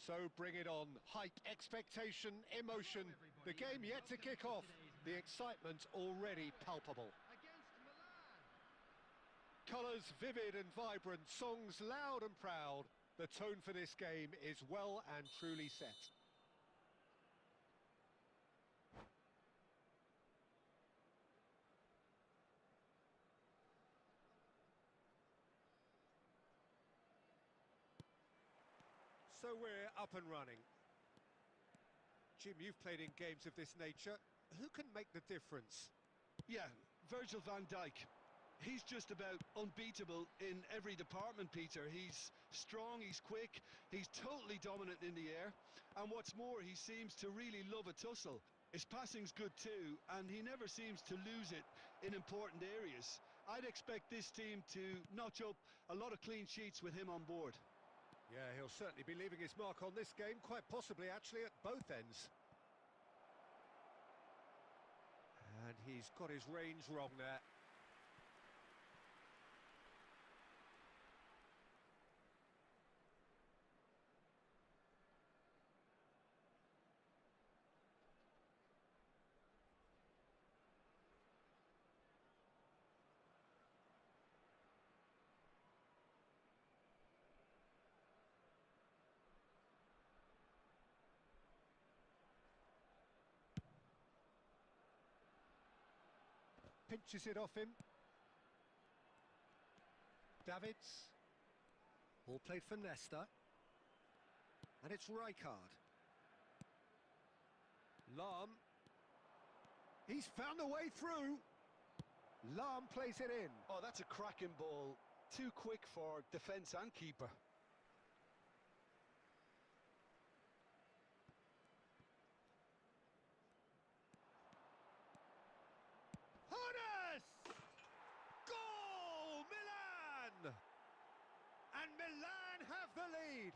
So bring it on. Hype, expectation, emotion. The game yet to kick off. The excitement already palpable. Colours vivid and vibrant, songs loud and proud. The tone for this game is well and truly set. So we're up and running. Jim, you've played in games of this nature. Who can make the difference? Yeah, Virgil van Dijk. He's just about unbeatable in every department, Peter. He's strong, he's quick, he's totally dominant in the air. And what's more, he seems to really love a tussle. His passing's good too, and he never seems to lose it in important areas. I'd expect this team to notch up a lot of clean sheets with him on board. Yeah, he'll certainly be leaving his mark on this game, quite possibly actually at both ends. And he's got his range wrong there. Pinches it off him. Davids. Ball played for Nesta. And it's Rijkaard. Lahm. He's found a way through. Lahm plays it in. Oh, that's a cracking ball. Too quick for defence and keeper. Goal! Milan! And Milan have the lead.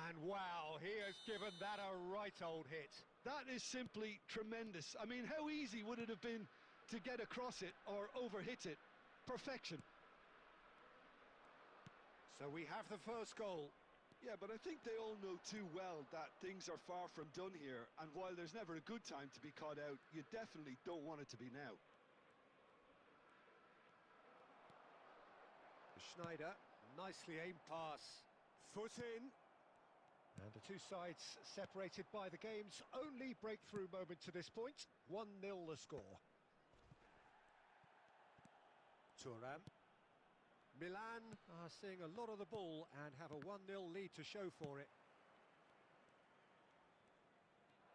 And wow, he has given that a right old hit. That is simply tremendous. I mean, how easy would it have been to get across it or overhit it? Perfection. So we have the first goal. Yeah, but I think they all know too well that things are far from done here, and while there's never a good time to be caught out, you definitely don't want it to be now. Schneider, nicely aimed pass. Foot in. And the two sides separated by the game's only breakthrough moment to this point. 1-0 the score. Thuram. Milan are seeing a lot of the ball and have a 1-0 lead to show for it.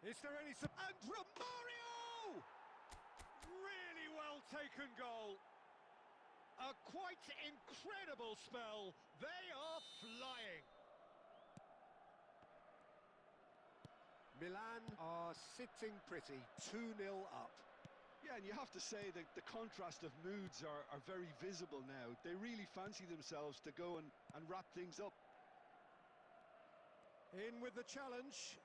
Is there any... And Romario! Really well taken goal. A quite incredible spell. They are flying. Milan are sitting pretty, 2-0 up. Yeah, and you have to say that the contrast of moods are very visible now. They really fancy themselves to go and wrap things up. In with the challenge.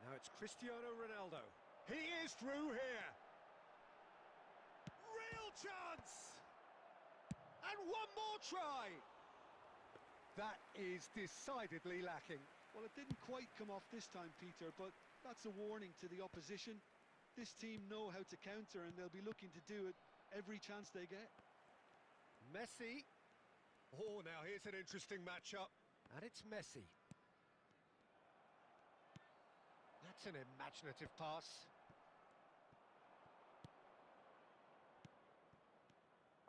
Now it's Cristiano Ronaldo. He is through here. Real chance! And one more try! That is decidedly lacking. Well, it didn't quite come off this time, Peter, but that's a warning to the opposition. This team know how to counter, and they'll be looking to do it every chance they get. Messi. Oh, now here's an interesting matchup. And it's Messi. That's an imaginative pass.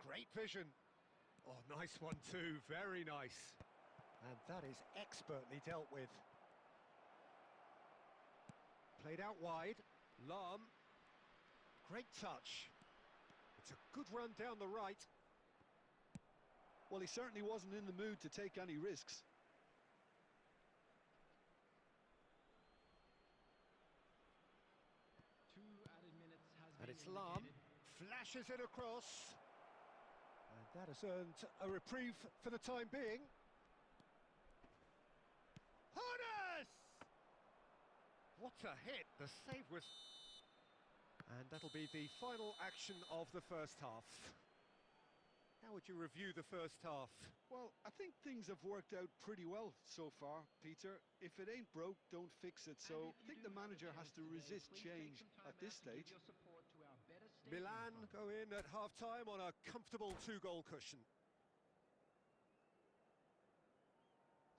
Great vision. Oh, nice one too, very nice. And that is expertly dealt with. Played out wide. Lahm. Great touch. It's a good run down the right. Well, he certainly wasn't in the mood to take any risks. And it's Lahm. Flashes it across. And that has earned a reprieve for the time being. Harness! What a hit! The save was... And that'll be the final action of the first half. Now How would you review the first half? Well, I think things have worked out pretty well so far, Peter. If it ain't broke, don't fix it. So I think the manager has to resist change at this stage. Milan go in at half-time on a comfortable 2-goal cushion.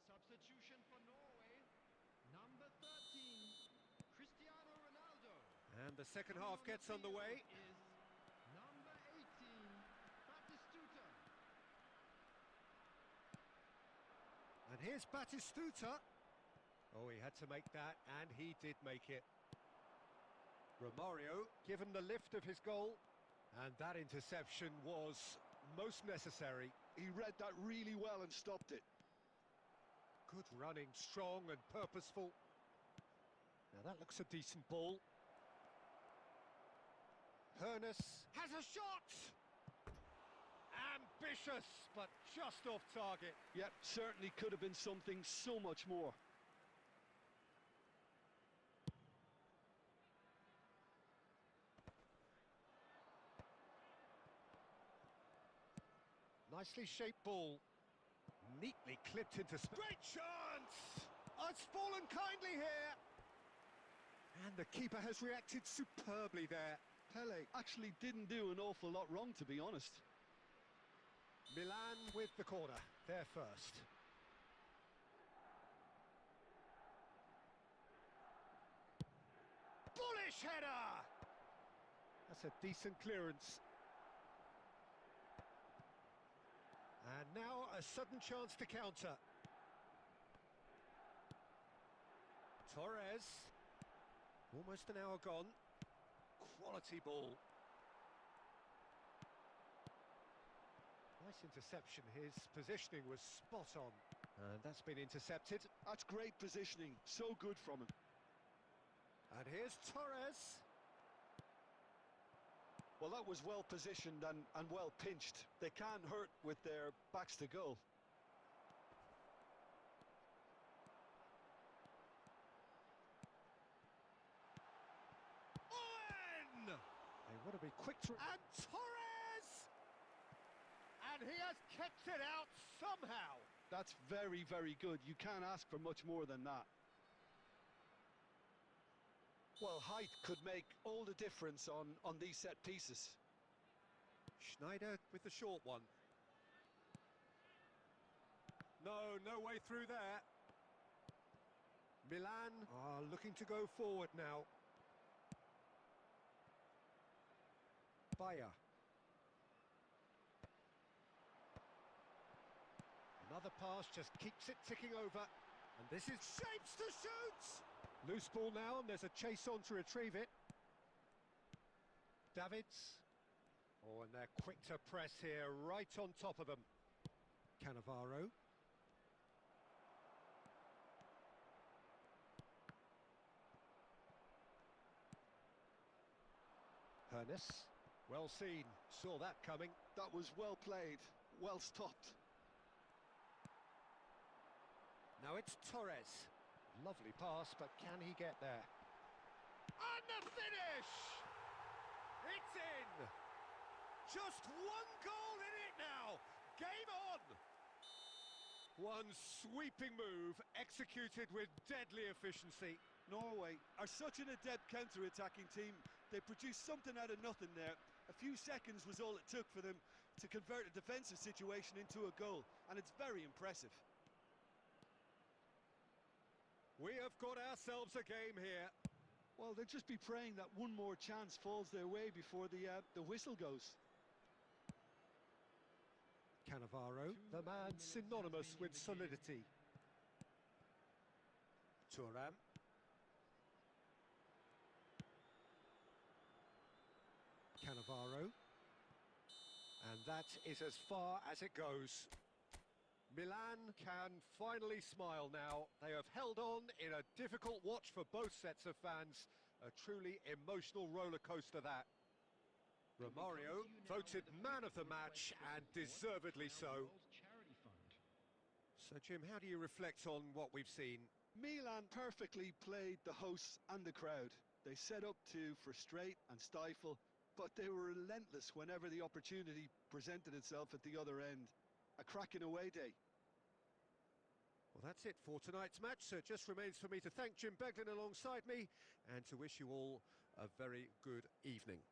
Substitution for Norway, number 13, Cristiano Ronaldo. And the second half gets underway. Is number 18, Batistuta. And here's Batistuta. Oh, he had to make that, and he did make it. Romario given the lift of his goal, and that interception was most necessary. He read that really well and stopped it. Good running, strong and purposeful. Now that looks a decent ball. Hernus has a shot! Ambitious, but just off target. Yep, certainly could have been something so much more. Nicely shaped ball. Neatly clipped into space. Great chance! Oh, it's fallen kindly here. And the keeper has reacted superbly there. Pele actually didn't do an awful lot wrong, to be honest. Milan with the corner, there first. Bullish header! That's a decent clearance. And now a sudden chance to counter. Torres. Almost an hour gone. Quality ball. Nice interception. His positioning was spot on. And that's been intercepted. That's great positioning. So good from him. And here's Torres. Well, that was well positioned and well pinched. They can't hurt with their backs to goal. Owen! They want to be quick to... And Torres! And he has kept it out somehow. That's very, very good. You can't ask for much more than that. Well, height could make all the difference on these set pieces. Schneider with the short one. No way through there. Milan are looking to go forward now. Bayer. Another pass just keeps it ticking over. And this is shapes to shoot! Loose ball now, and there's a chase on to retrieve it. Davids. Oh, and they're quick to press here, right on top of them. Cannavaro. Hernus. Well seen, saw that coming. That was well played, well stopped. Now it's Torres. Lovely pass, but can he get there? And the finish! It's in! Just one goal in it now! Game on! One sweeping move, executed with deadly efficiency. Norway are such an adept counter-attacking team. They produced something out of nothing there. A few seconds was all it took for them to convert a defensive situation into a goal, and it's very impressive. We have got ourselves a game here. Well, they'll just be praying that one more chance falls their way before the whistle goes. Cannavaro, the man synonymous with solidity. Thuram. Cannavaro. And that is as far as it goes. Milan can finally smile now. They have held on in a difficult watch for both sets of fans. A truly emotional roller coaster that. Romario voted man of the match, and deservedly so. So Jim, how do you reflect on what we've seen? Milan perfectly played the hosts and the crowd. They set up to frustrate and stifle, but they were relentless whenever the opportunity presented itself at the other end. A cracking away day. Well, that's it for tonight's match, so it just remains for me to thank Jim Beglin alongside me and to wish you all a very good evening.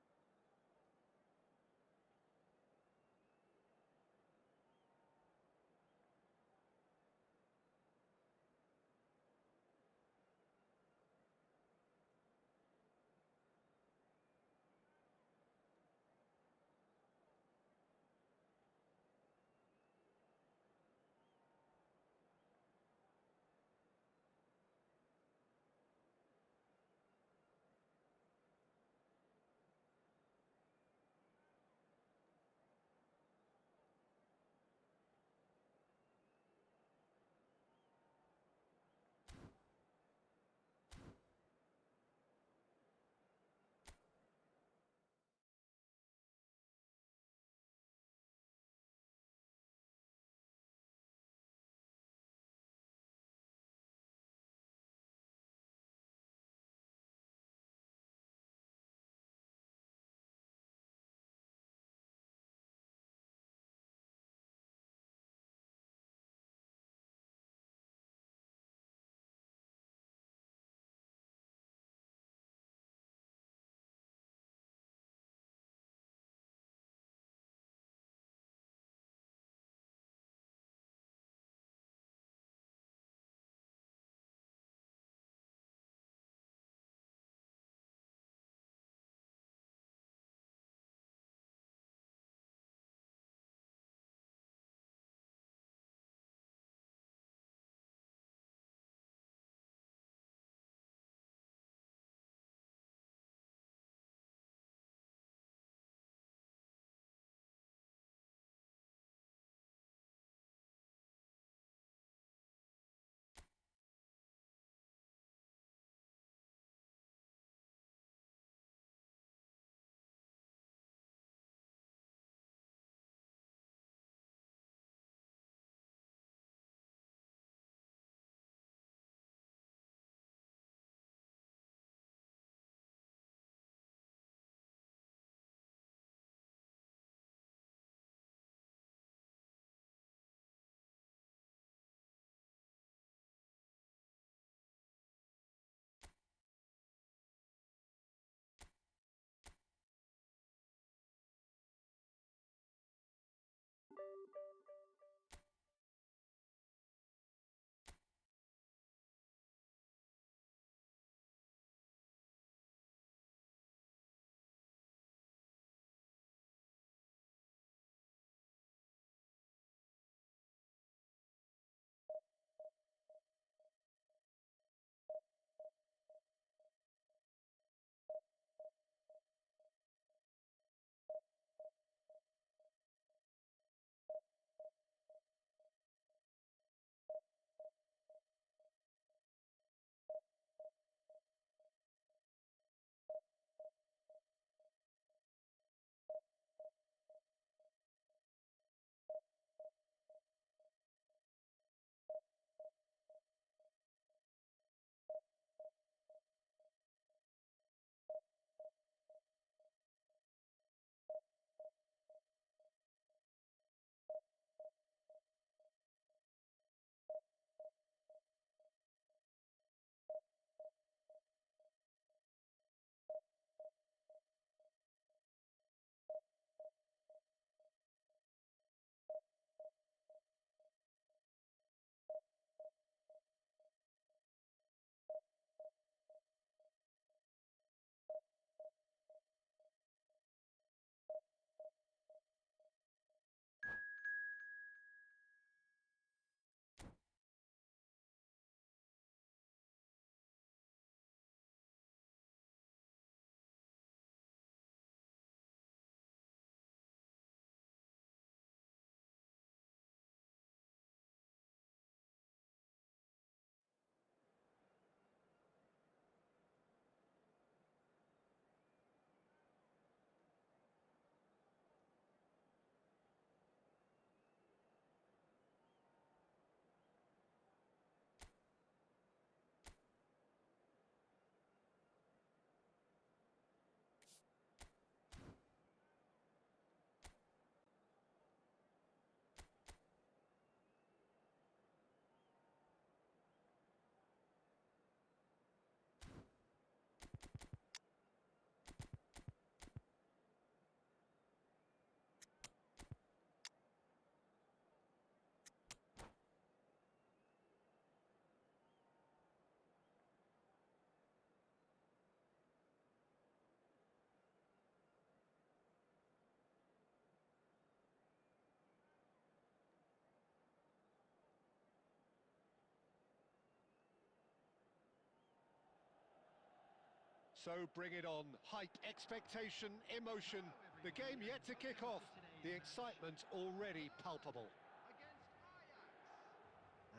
So bring it on. Hype, expectation, emotion. The game yet to kick off. The excitement already palpable. Against Ajax.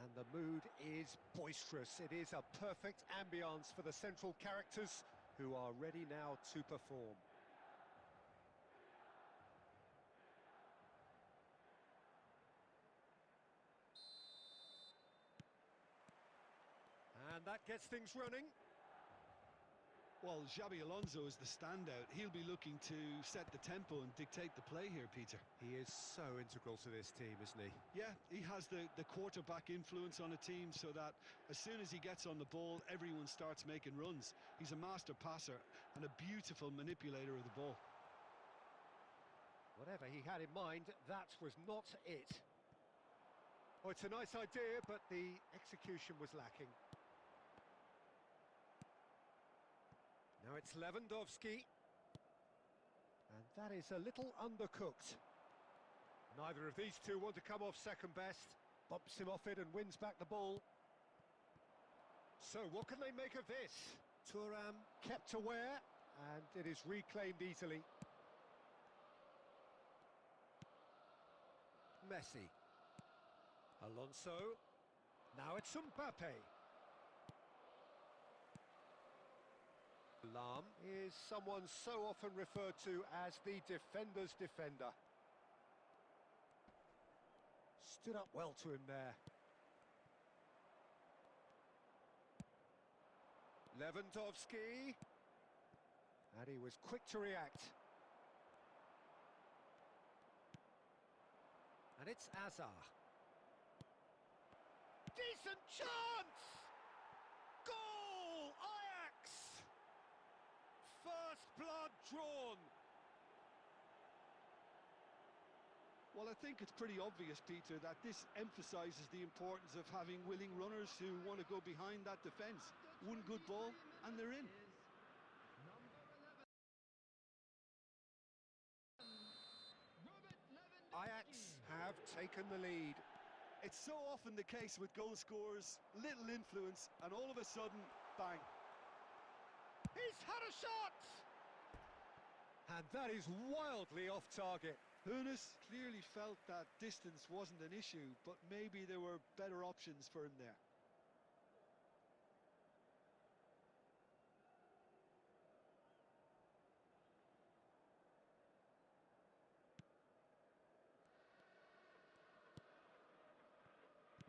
And the mood is boisterous. It is a perfect ambience for the central characters who are ready now to perform. And that gets things running. Well, Xabi Alonso is the standout. He'll be looking to set the tempo and dictate the play here, Peter. He is so integral to this team, isn't he? Yeah, he has the quarterback influence on a team so that as soon as he gets on the ball, everyone starts making runs. He's a master passer and a beautiful manipulator of the ball. Whatever he had in mind, that was not it. Oh, it's a nice idea, but the execution was lacking. Now it's Lewandowski. And that is a little undercooked. Neither of these two want to come off second best. Bumps him off it and wins back the ball. So what can they make of this? Thuram kept aware, and it is reclaimed easily. Messi. Alonso. Now it's Mbappe. Lam is someone so often referred to as the defender's defender. Stood up well to him there. Lewandowski. And he was quick to react. And it's Azar. Decent chance! Goal! Ajax! First blood drawn. Well, I think it's pretty obvious, Peter, that this emphasises the importance of having willing runners who want to go behind that defence. One good ball, and they're in. Number 11. Robert Lewandowski. Ajax have taken the lead. It's so often the case with goal scorers, little influence, and all of a sudden, bang. He's had a shot! And that is wildly off target. Hoeneß clearly felt that distance wasn't an issue, but maybe there were better options for him there.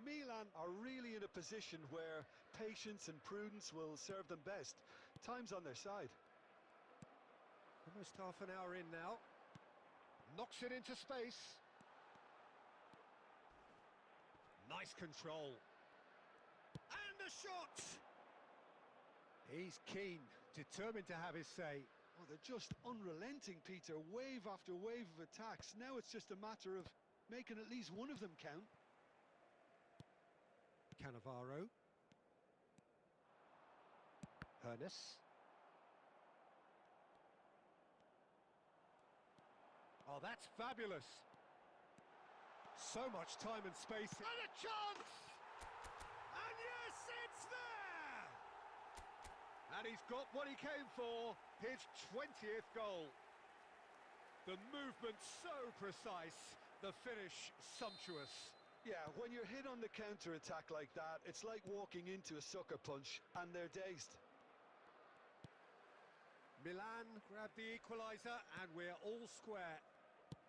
Milan are really in a position where patience and prudence will serve them best. Time's on their side. Almost half an hour in now. Knocks it into space. Nice control. And a shot! He's keen, determined to have his say. Oh, they're just unrelenting, Peter. Wave after wave of attacks. Now it's just a matter of making at least one of them count. Cannavaro. Hoeneß. Oh, that's fabulous. So much time and space. And a chance! And yes, it's there! And he's got what he came for, his 20th goal. The movement so precise, the finish sumptuous. Yeah, when you're hit on the counter-attack like that, it's like walking into a sucker punch, and they're dazed. Milan grabbed the equaliser, and we're all square.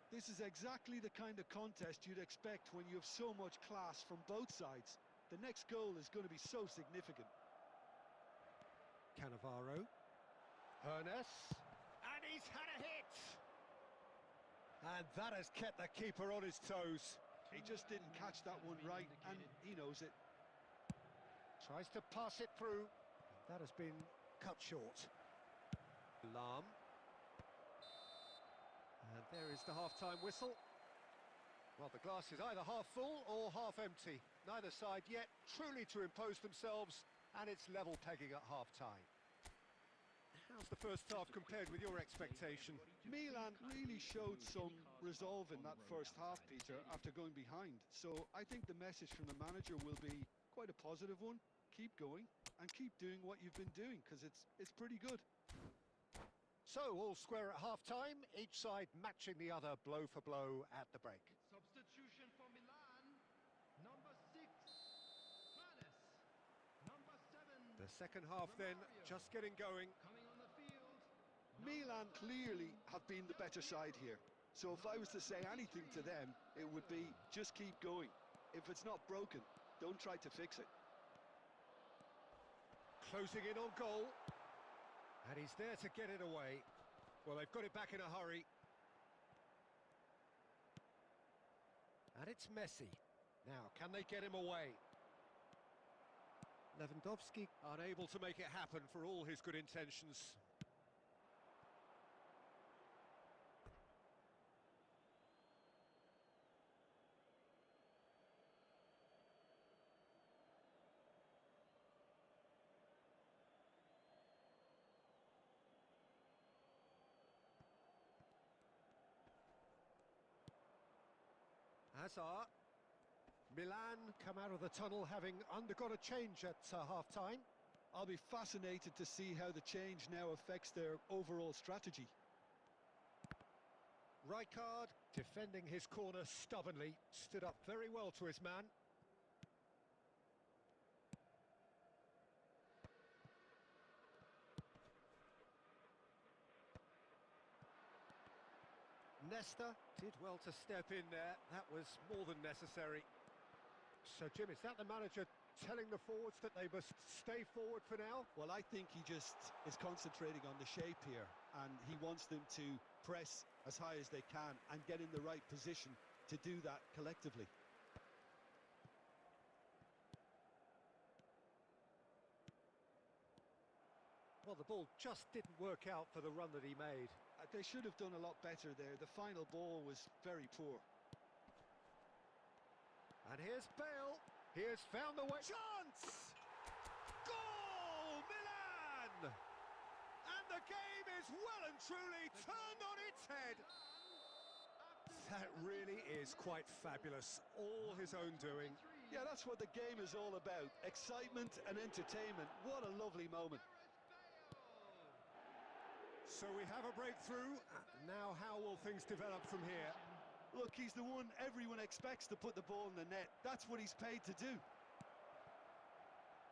This is exactly the kind of contest you'd expect when you have so much class from both sides. The next goal is going to be so significant. Cannavaro. Hoeneß. And he's had a hit! And that has kept the keeper on his toes. He just didn't catch that one right, and he knows it. Tries to pass it through. That has been cut short. Lam. And there is the half-time whistle. Well, the glass is either half full or half empty. Neither side yet truly to impose themselves, and it's level pegging at half-time. How's the first half compared with your expectation? Milan really showed some resolve in that first half, Peter, after going behind. So I think the message from the manager will be quite a positive one. Keep going and keep doing what you've been doing, because it's pretty good. So, all square at half-time, each side matching the other blow for blow at the break. Substitution for Milan. Number 6, Fanes. Number 7, The second half then, Romario. just getting going. Coming on the field. Milan clearly have been the better side here. So if I was to say anything to them, it would be just keep going. If it's not broken, don't try to fix it. Closing in on goal. And he's there to get it away. Well, they've got it back in a hurry. And it's Messi. Now, can they get him away? Lewandowski unable to make it happen for all his good intentions. Hazard. Milan come out of the tunnel having undergone a change at half-time. I'll be fascinated to see how the change now affects their overall strategy. Rijkaard defending his corner stubbornly, stood up very well to his man. Nesta did well to step in there. That was more than necessary. So, Jim, is that the manager telling the forwards that they must stay forward for now? Well, I think he just is concentrating on the shape here, and he wants them to press as high as they can and get in the right position to do that collectively. Well, the ball just didn't work out for the run that he made. They should have done a lot better there. The final ball was very poor. And here's Bale. He has found the way. Chance! Goal! Milan! And the game is well and truly turned on its head. That really is quite fabulous. All his own doing. Yeah, that's what the game is all about. Excitement and entertainment. What a lovely moment. So we have a breakthrough. Now how will things develop from here? Look, he's the one everyone expects to put the ball in the net. That's what he's paid to do.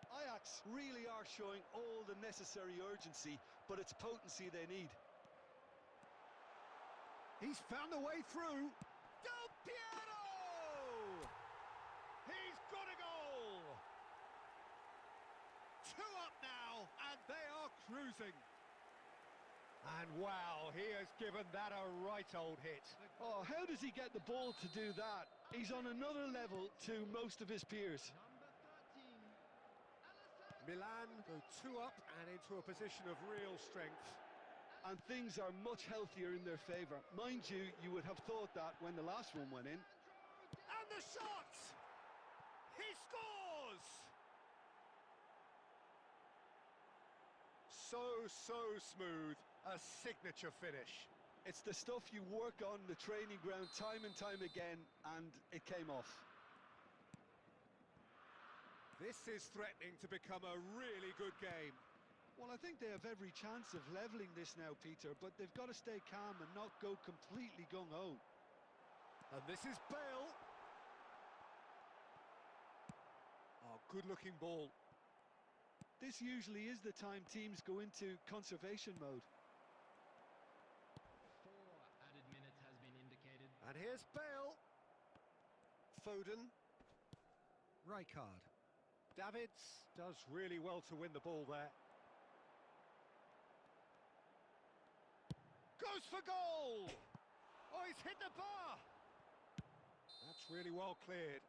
Ajax really are showing all the necessary urgency, but it's potency they need. He's found a way through. Del Piero! He's got a goal! 2 up now, and they are cruising. And wow, he has given that a right old hit. Oh, how does he get the ball to do that? He's on another level to most of his peers. Milan go 2 up and into a position of real strength. And things are much healthier in their favour. Mind you, you would have thought that when the last one went in. And the shot! He scores! So smooth. A signature finish. It's the stuff you work on the training ground time and time again, and it came off. This is threatening to become a really good game. Well, I think they have every chance of levelling this now, Peter, but they've got to stay calm and not go completely gung-ho. And this is Bale. Oh, good-looking ball. This usually is the time teams go into conservation mode. 4 added minutes has been indicated. And here's Bale. Foden. Rijkaard. Davids does really well to win the ball there. Goes for goal! Oh, he's hit the bar! That's really well cleared.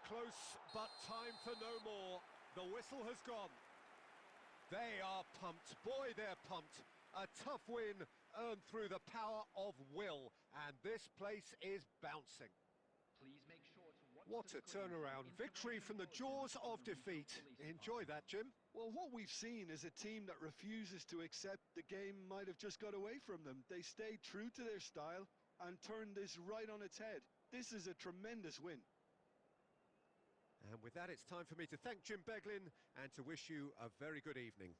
Close, but time for no more. The whistle has gone. They are pumped. Boy, they're pumped. A tough win earned through the power of will. And this place is bouncing. Please make sure to watch What the a screen turnaround. for Victory from the information jaws of bulletins defeat. from the police Enjoy that, department. Jim. Well, what we've seen is a team that refuses to accept the game might have just got away from them. They stayed true to their style and turned this right on its head. This is a tremendous win. And with that, it's time for me to thank Jim Beglin and to wish you a very good evening.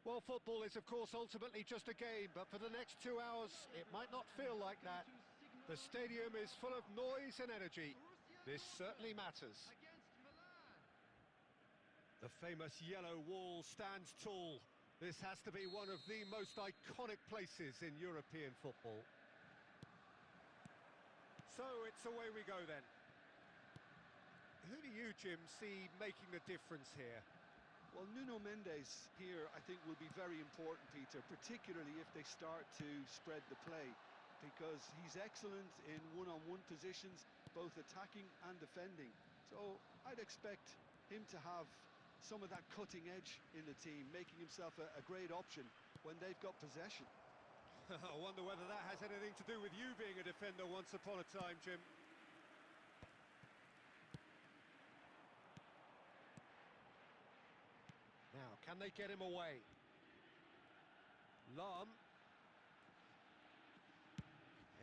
Well, football is, of course, ultimately just a game, but for the next 2 hours, it might not feel like that. The stadium is full of noise and energy. This certainly matters. Against Milan. The famous yellow wall stands tall. This has to be one of the most iconic places in European football. So it's away we go then. Who do you, Jim, see making the difference here? Well, Nuno Mendes here, I think, will be very important, Peter, particularly if they start to spread the play, because he's excellent in one-on-one positions, both attacking and defending. So I'd expect him to have some of that cutting edge in the team, making himself a great option when they've got possession. I wonder whether that has anything to do with you being a defender once upon a time, Jim. Now, can they get him away? Lam.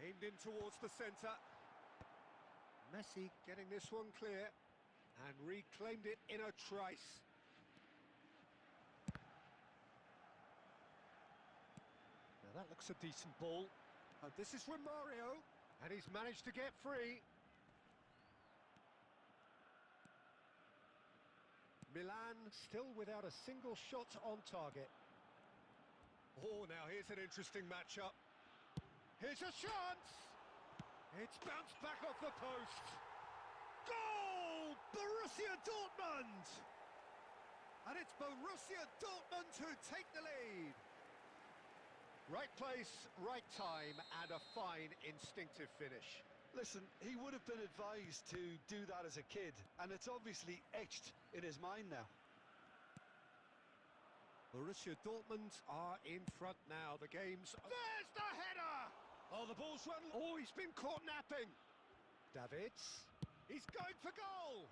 Aimed in towards the centre. Messi getting this one clear. And reclaimed it in a trice. Now that looks a decent ball. Oh, this is Romario. And he's managed to get free. Milan still without a single shot on target. Oh, now here's an interesting matchup. Here's a chance! It's bounced back off the post. Goal! Borussia Dortmund! And it's Borussia Dortmund who take the lead. Right place, right time, and a fine instinctive finish. Listen, he would have been advised to do that as a kid, and it's obviously etched in his mind now. Borussia Dortmund are in front now. The game's... There's the header! Oh, the ball's run... Oh, he's been caught napping. Davids. He's going for goal.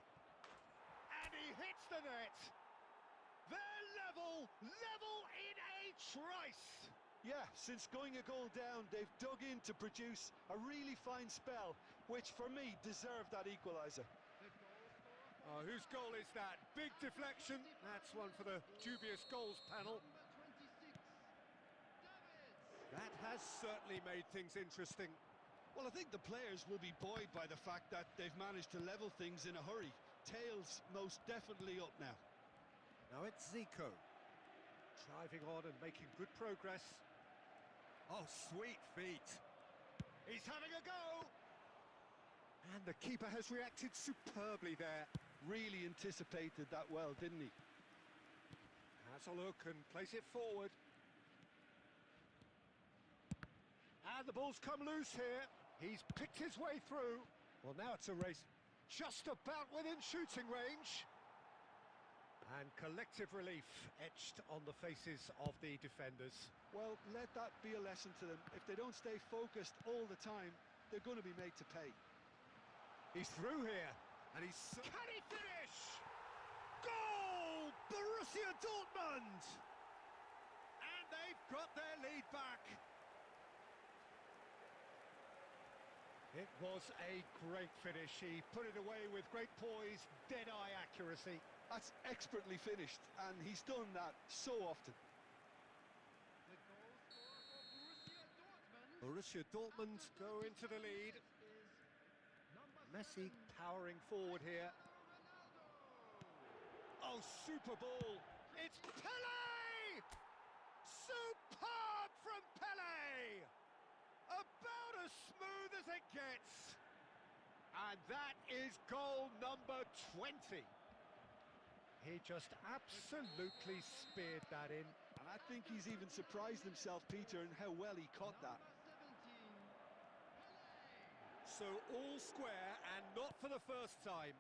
And he hits the net. They're level in a trice. Yeah, since going a goal down, they've dug in to produce a really fine spell, which for me deserved that equaliser. The goal scorer Oh, whose goal is that? Big deflection. That's one for the dubious goals panel. number 26, Davids. That has certainly made things interesting. Well, I think the players will be buoyed by the fact that they've managed to level things in a hurry. Tails most definitely up now. Now it's Zico. Driving on and making good progress. Oh, sweet feet. He's having a go. And the keeper has reacted superbly there. Really anticipated that well, didn't he? Has a look and plays it forward. And the ball's come loose here. He's picked his way through. Well, now it's a race just about within shooting range. And collective relief etched on the faces of the defenders. Well, let that be a lesson to them. If they don't stay focused all the time, they're going to be made to pay. He's through here, and he's... Can he finish? Goal! Borussia Dortmund! And they've got their lead back. It was a great finish. He put it away with great poise, dead-eye accuracy. That's expertly finished, and he's done that so often. The goal scorer for Borussia Dortmund. Borussia Dortmund go into the lead. Is number Messi 7, powering forward here. Ronaldo. Oh, super ball. It's Pele! Superb from Pele! About as smooth as it gets. And that is goal number 20. He just absolutely speared that in. And I think he's even surprised himself, Peter, in how well he caught that. Number 17, Pele. So all square and not for the first time.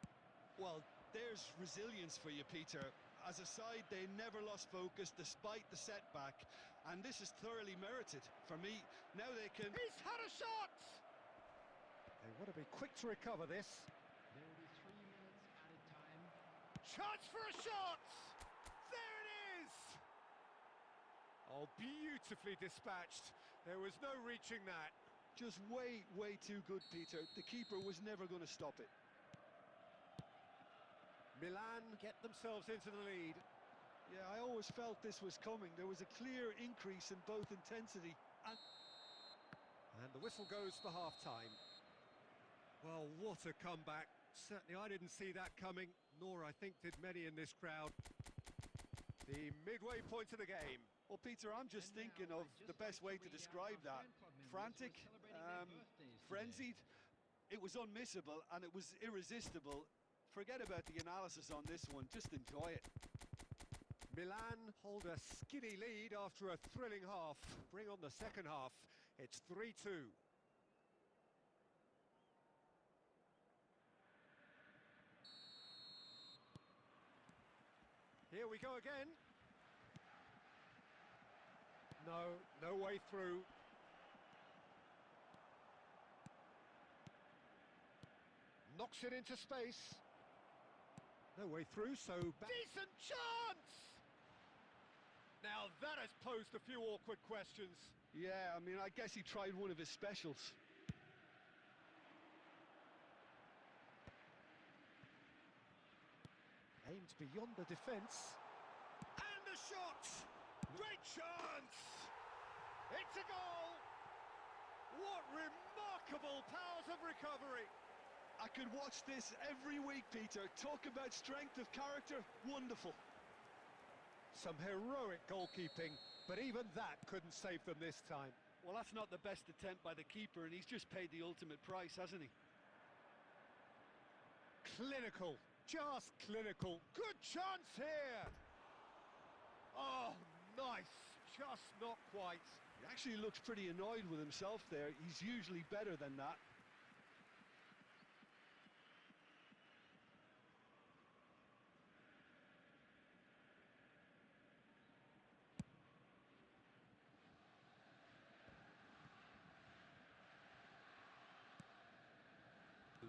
Well, there's resilience for you, Peter. As a side, they never lost focus despite the setback, and this is thoroughly merited. For me, now they can... He's had a shot! They want to be quick to recover this. There will be 3 minutes added time. Chance for a shot! There it is! Oh, beautifully dispatched. There was no reaching that. Just way too good, Peter. The keeper was never going to stop it. Milan get themselves into the lead. Yeah, I always felt this was coming. There was a clear increase in both intensity and... And the whistle goes for half-time. Well, what a comeback. Certainly I didn't see that coming, nor I think did many in this crowd. The midway point of the game. Well, Peter, I'm just And thinking now of I'd the just best like way to to read out describe our that. fan club members who are Frantic, celebrating their birthdays today. frenzied. It was unmissable and it was irresistible. Forget about the analysis on this one, just enjoy it. Milan hold a skinny lead after a thrilling half. Bring on the second half. It's 3-2. Here we go again. No way through. Knocks it into space. No way through, so... Decent chance! Now that has posed a few awkward questions. Yeah, I mean, I guess he tried one of his specials. Aimed beyond the defence. And a shot! Great chance! It's a goal! What remarkable powers of recovery! I could watch this every week, Peter. Talk about strength of character, wonderful. Some heroic goalkeeping, but even that couldn't save them this time. Well, that's not the best attempt by the keeper, and he's just paid the ultimate price, hasn't he? Clinical, just clinical. Good chance here! Oh, nice, just not quite. He actually looks pretty annoyed with himself there. He's usually better than that.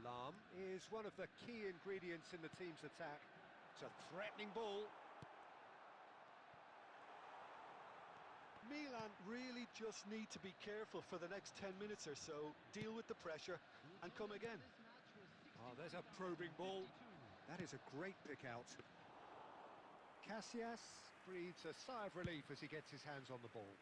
Alarm is one of the key ingredients in the team's attack. It's a threatening ball. Milan really just need to be careful for the next 10 minutes or so, deal with the pressure, and come again. This match was Oh, there's a probing ball. 61,052. That is a great pick out. Casillas breathes a sigh of relief as he gets his hands on the ball.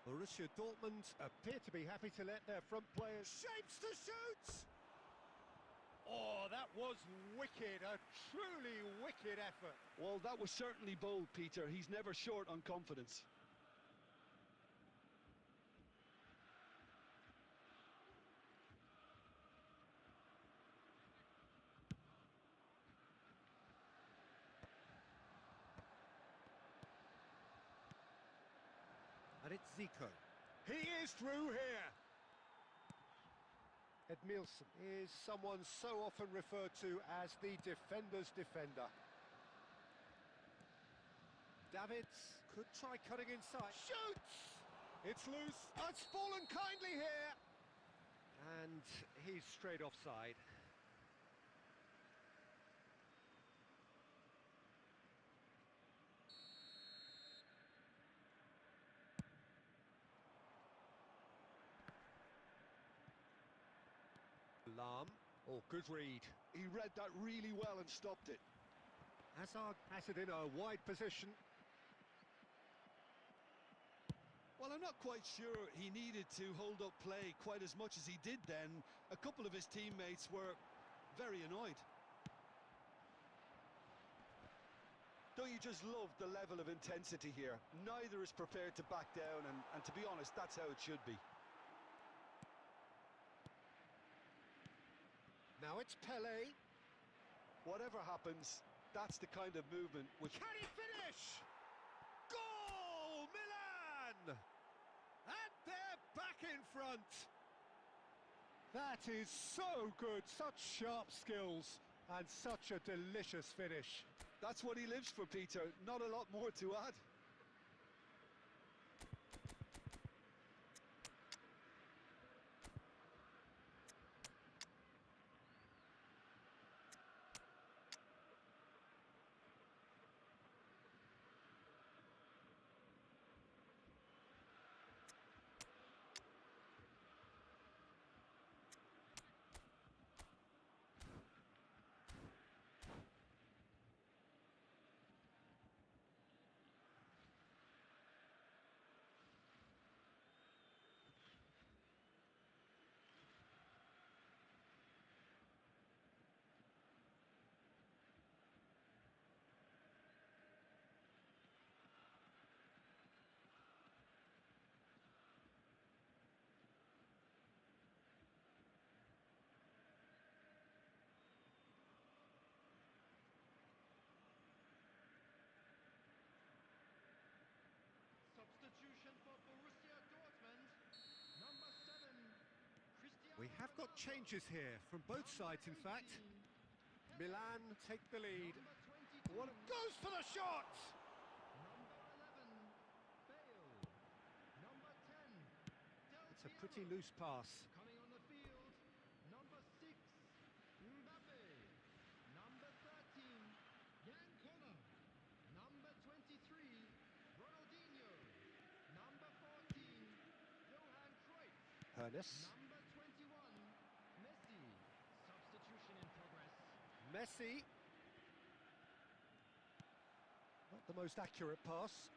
Borussia Dortmund appear to be happy to let their front players... Shapes to shoot! Oh, that was wicked, a truly wicked effort. Well, that was certainly bold, Peter. He's never short on confidence. And it's Zico. He is through here. Edmilson is someone so often referred to as the defender's defender. Davids could try cutting inside. Shoots! It's loose. It's fallen kindly here. And he's straight offside. Alarm. Oh, good read. He read that really well and stopped it. Hazard has it in a wide position. Well, I'm not quite sure he needed to hold up play quite as much as he did then. A couple of his teammates were very annoyed. Don't you just love the level of intensity here? Neither is prepared to back down, and to be honest, that's how it should be. Now it's Pele. Whatever happens, that's the kind of movement which... Can he finish? Goal, Milan! And they're back in front. That is so good, such sharp skills, and such a delicious finish. That's what he lives for, Peter. Not a lot more to add. We have got changes here from both sides, in fact. Milan take the lead. What goes for the shot! It's a pretty loose pass. Coming on the field, number 6, Mbappe. Number 13, Jan Connor. Number 23, Ronaldinho. Number 14, Johan Cruyff. Hernes. Number 21, Messi. Substitution in progress. Messi. Not the most accurate pass.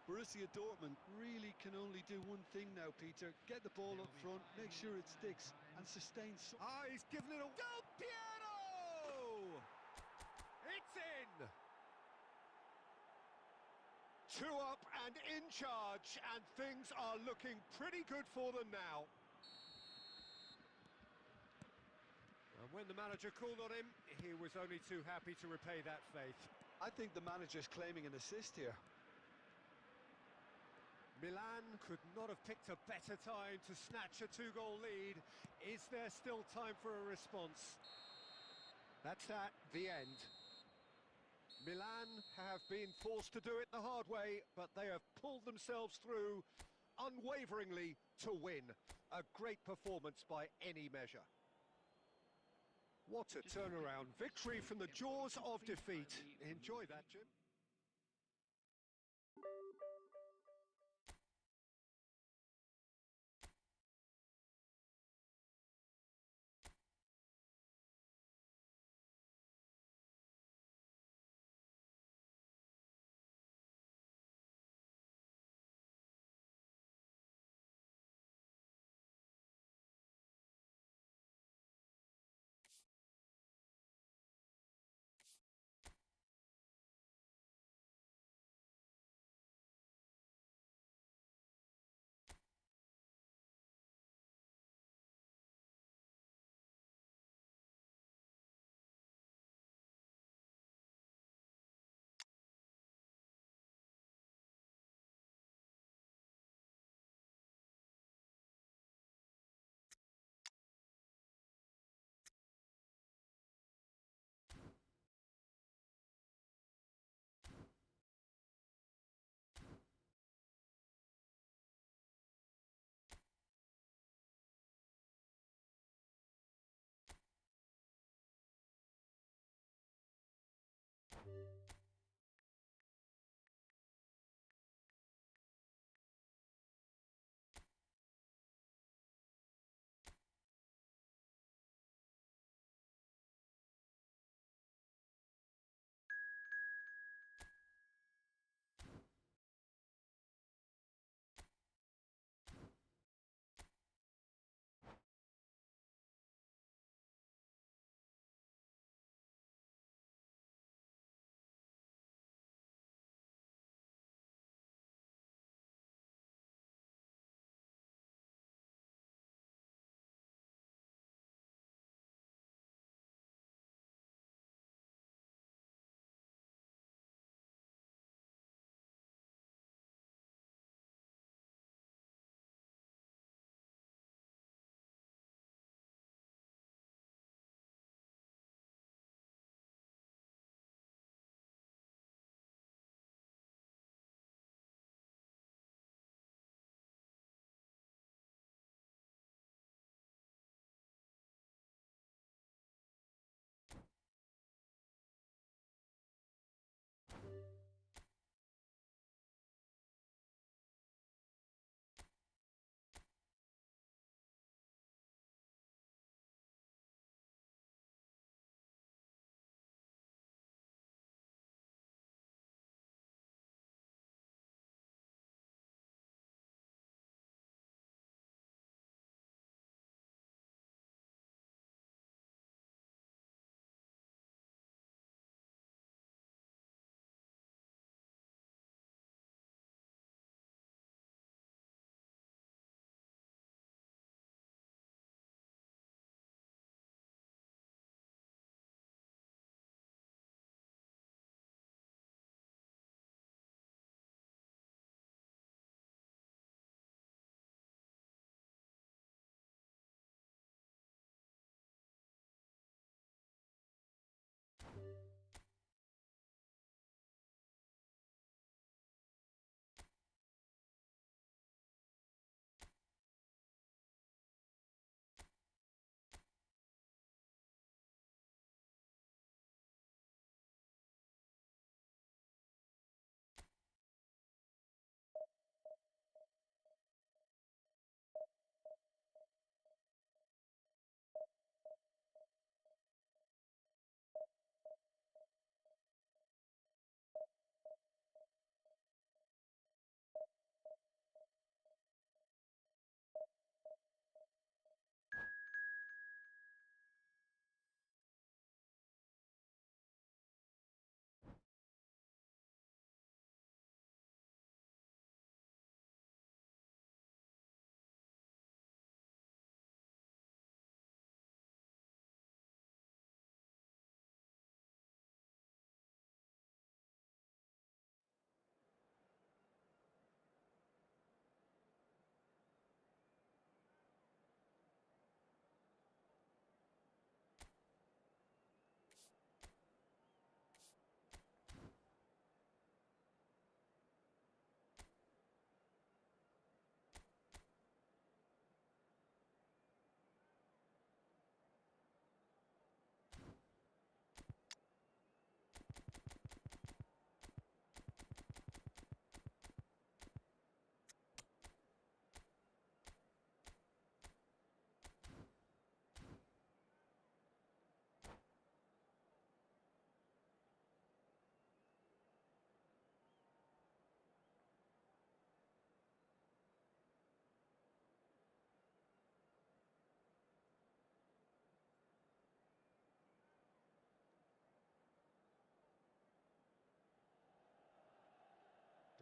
Borussia Dortmund really can only do one thing now, Peter. Get the ball up front, make sure it sticks, and sustain some... Ah, he's given it a... Del Piero! It's in! 2 up and in charge, and things are looking pretty good for them now. And when the manager called on him, he was only too happy to repay that faith. I think the manager's claiming an assist here. Milan could not have picked a better time to snatch a 2-goal lead. Is there still time for a response? That's at the end. Milan have been forced to do it the hard way, but they have pulled themselves through unwaveringly to win. A great performance by any measure. What a turnaround. Victory from the jaws of defeat. Enjoy that, Jim.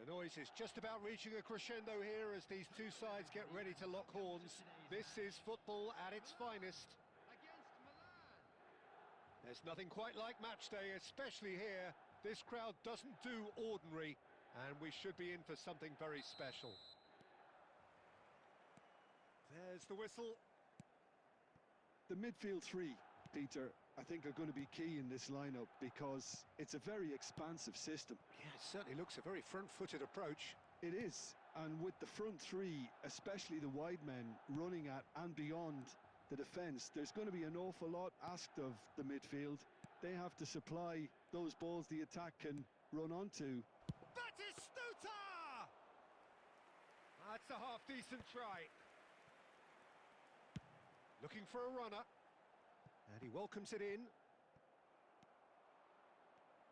The noise is just about reaching a crescendo here as these two sides get ready to lock horns. This is football at its finest. Against Milan. There's nothing quite like match day, especially here. This crowd doesn't do ordinary, and we should be in for something very special. There's the whistle. The midfield three, Peter, I think are going to be key in this lineup because it's a very expansive system. Yeah, it certainly looks a very front-footed approach. It is, and with the front three, especially the wide men, running at and beyond the defence, there's going to be an awful lot asked of the midfield. They have to supply those balls the attack can run onto. Batistuta! That's a half-decent try. Looking for a runner. And he welcomes it in.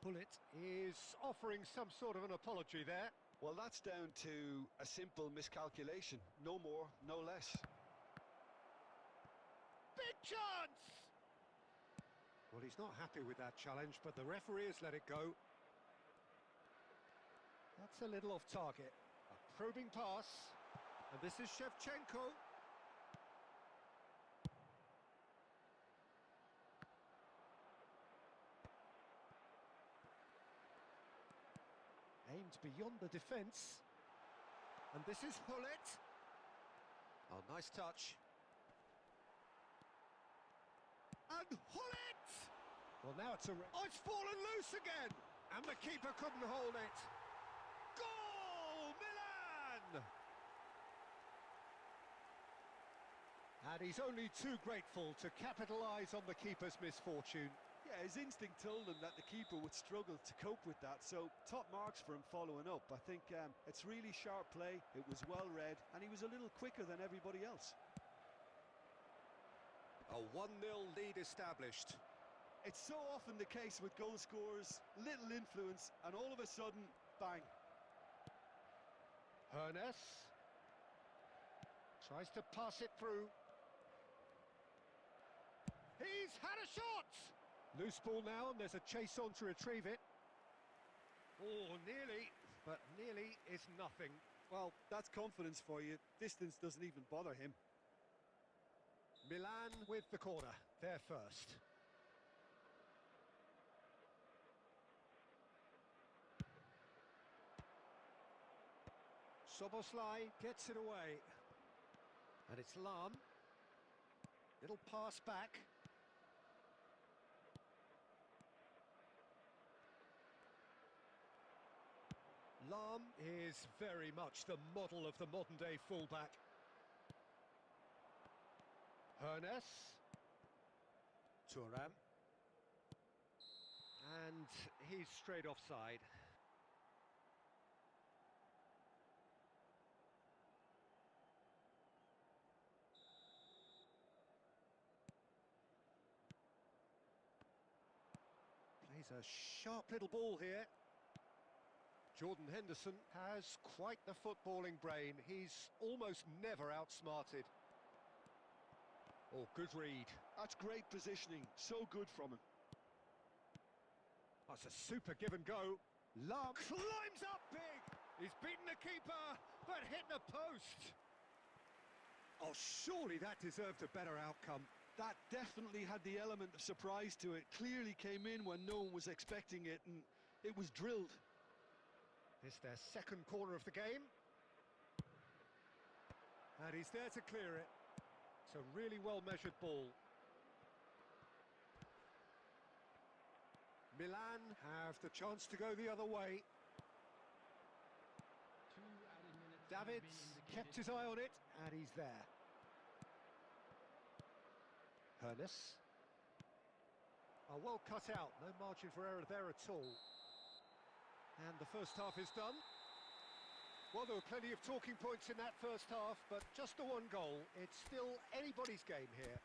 Pullet is offering some sort of an apology there. Well, that's down to a simple miscalculation. No more, no less. Big chance! Well, he's not happy with that challenge, but the referee has let it go. That's a little off target. A probing pass. And this is Shevchenko. Aimed beyond the defence. And this is Pullet. Oh, nice touch. And Pullet! Well, now it's a... Oh, it's fallen loose again! And the keeper couldn't hold it. Goal! Milan! And he's only too grateful to capitalise on the keeper's misfortune. Yeah, his instinct told him that the keeper would struggle to cope with that, so top marks for him following up. I think it's really sharp play, it was well read, and he was a little quicker than everybody else. A 1-0 lead established. It's so often the case with goal scorers, little influence, and all of a sudden, bang. Hernes tries to pass it through. He's had a shot! Loose ball now, and there's a chase on to retrieve it. Oh, nearly, but nearly is nothing. Well, that's confidence for you. Distance doesn't even bother him. Milan with the corner, they're first. Soboslai gets it away. And it's Lam. Little pass back. Lam is very much the model of the modern-day fullback. Hernes. Thuram. And he's straight offside. Plays a sharp little ball here. Jordan Henderson has quite the footballing brain. He's almost never outsmarted. Oh, good read. That's great positioning. So good from him. That's a super give and go. Lam climbs up big. He's beaten the keeper, but hit the post. Oh, surely that deserved a better outcome. That definitely had the element of surprise to it. Clearly came in when no one was expecting it, and it was drilled. It's their second corner of the game. And he's there to clear it. It's a really well-measured ball. Milan have the chance to go the other way. 2 added minutes. Davids kept his eye on it, and he's there. Hernes. Oh, well cut out. No margin for error there at all. And the first half is done. Well, there were plenty of talking points in that first half, but just the one goal. It's still anybody's game here.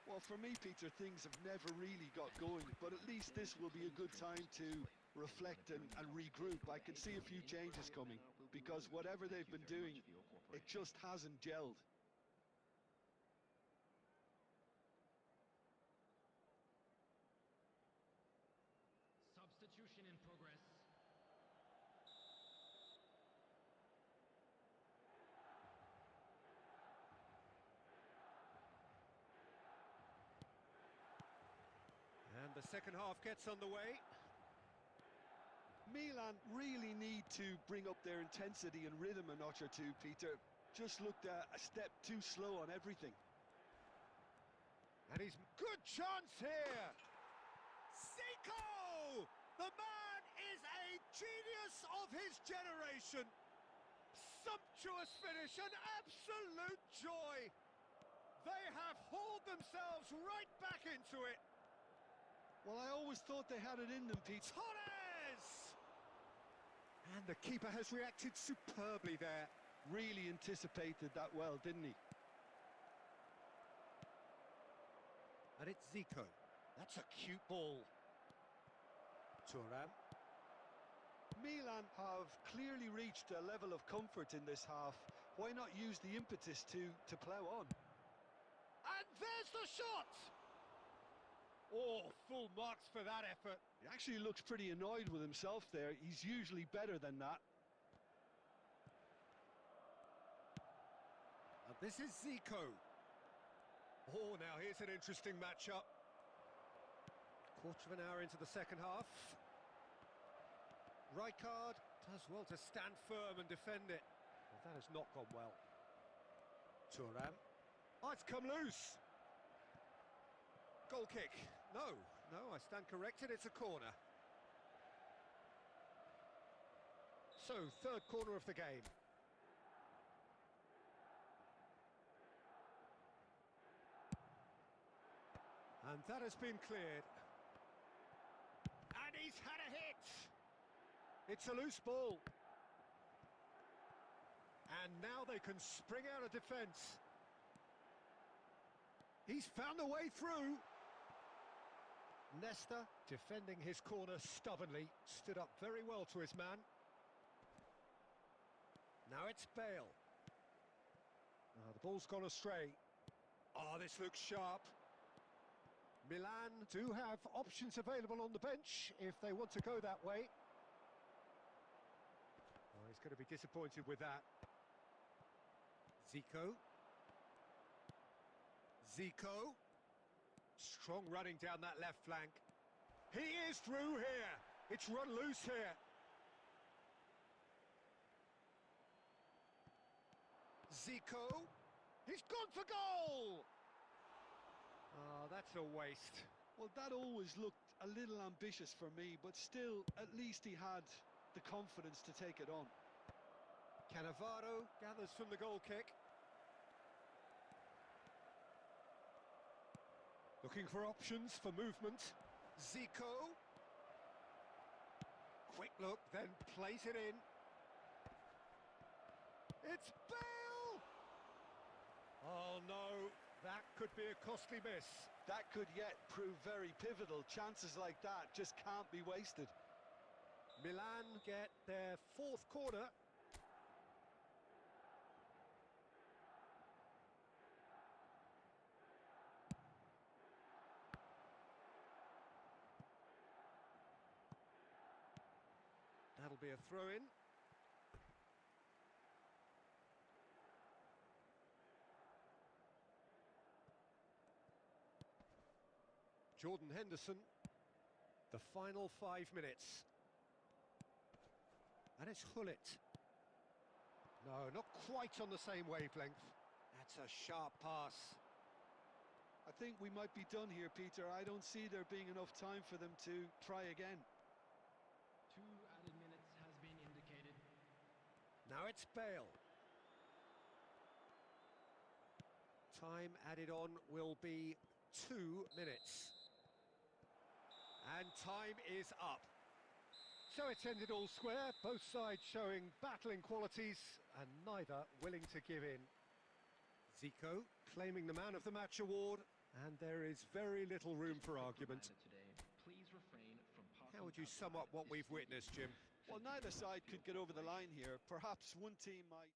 Well, for me, Peter, things have never really got going, but at least this will be a good time to reflect and regroup. I can see a few changes coming, because whatever they've been doing, it just hasn't gelled. Substitution in progress. the second half gets underway. Milan really need to bring up their intensity and rhythm a notch or two, Peter. Just looked a step too slow on everything. And he's good chance here. Zico! The man is a genius of his generation. Sumptuous finish, an absolute joy. They have hauled themselves right back into it. Well, I always thought they had it in them, Pete. Torres! And the keeper has reacted superbly there. Really anticipated that well, didn't he? And it's Zico. That's a cute ball. Thuram. Milan have clearly reached a level of comfort in this half. Why not use the impetus to plough on? And there's the shot! Oh, full marks for that effort. He actually looks pretty annoyed with himself there. He's usually better than that. And this is Zico. Oh, now here's an interesting matchup. Quarter of an hour into the second half. Rijkaard does well to stand firm and defend it. Well, that has not gone well. Thuram. Oh, it's come loose. Goal kick. No, I stand corrected. It's a corner. So, third corner of the game. And that has been cleared. And he's had a hit. It's a loose ball. And now they can spring out of defence. He's found a way through. Nesta, defending his corner stubbornly, stood up very well to his man. Now it's Bale. The ball's gone astray. Oh, this looks sharp. Milan do have options available on the bench if they want to go that way. Oh, he's going to be disappointed with that. Zico. Zico. Strong running down that left flank. He is through here. It's run loose here. Zico. He's gone for goal. Oh, that's a waste. Well, that always looked a little ambitious for me, but still, at least he had the confidence to take it on. Cannavaro gathers from the goal kick. Looking for options for movement. Zico. Quick look, then plays it in. It's Bale! Oh no, that could be a costly miss. That could yet prove very pivotal. Chances like that just can't be wasted. Milan get their fourth corner. That'll be a throw-in. Jordan Henderson. The final 5 minutes. And it's Hullet. No, not quite on the same wavelength. That's a sharp pass. I think we might be done here, Peter. I don't see there being enough time for them to try again. 2 added minutes has been indicated. Now it's Bale. Time added on will be 2 minutes. And time is up. So it's ended all square, both sides showing battling qualities and neither willing to give in. Zico claiming the Man of the Match award, and there is very little room for argument. How would you sum up what we've witnessed, Jim? Well, neither side could get over the line here. Perhaps one team might...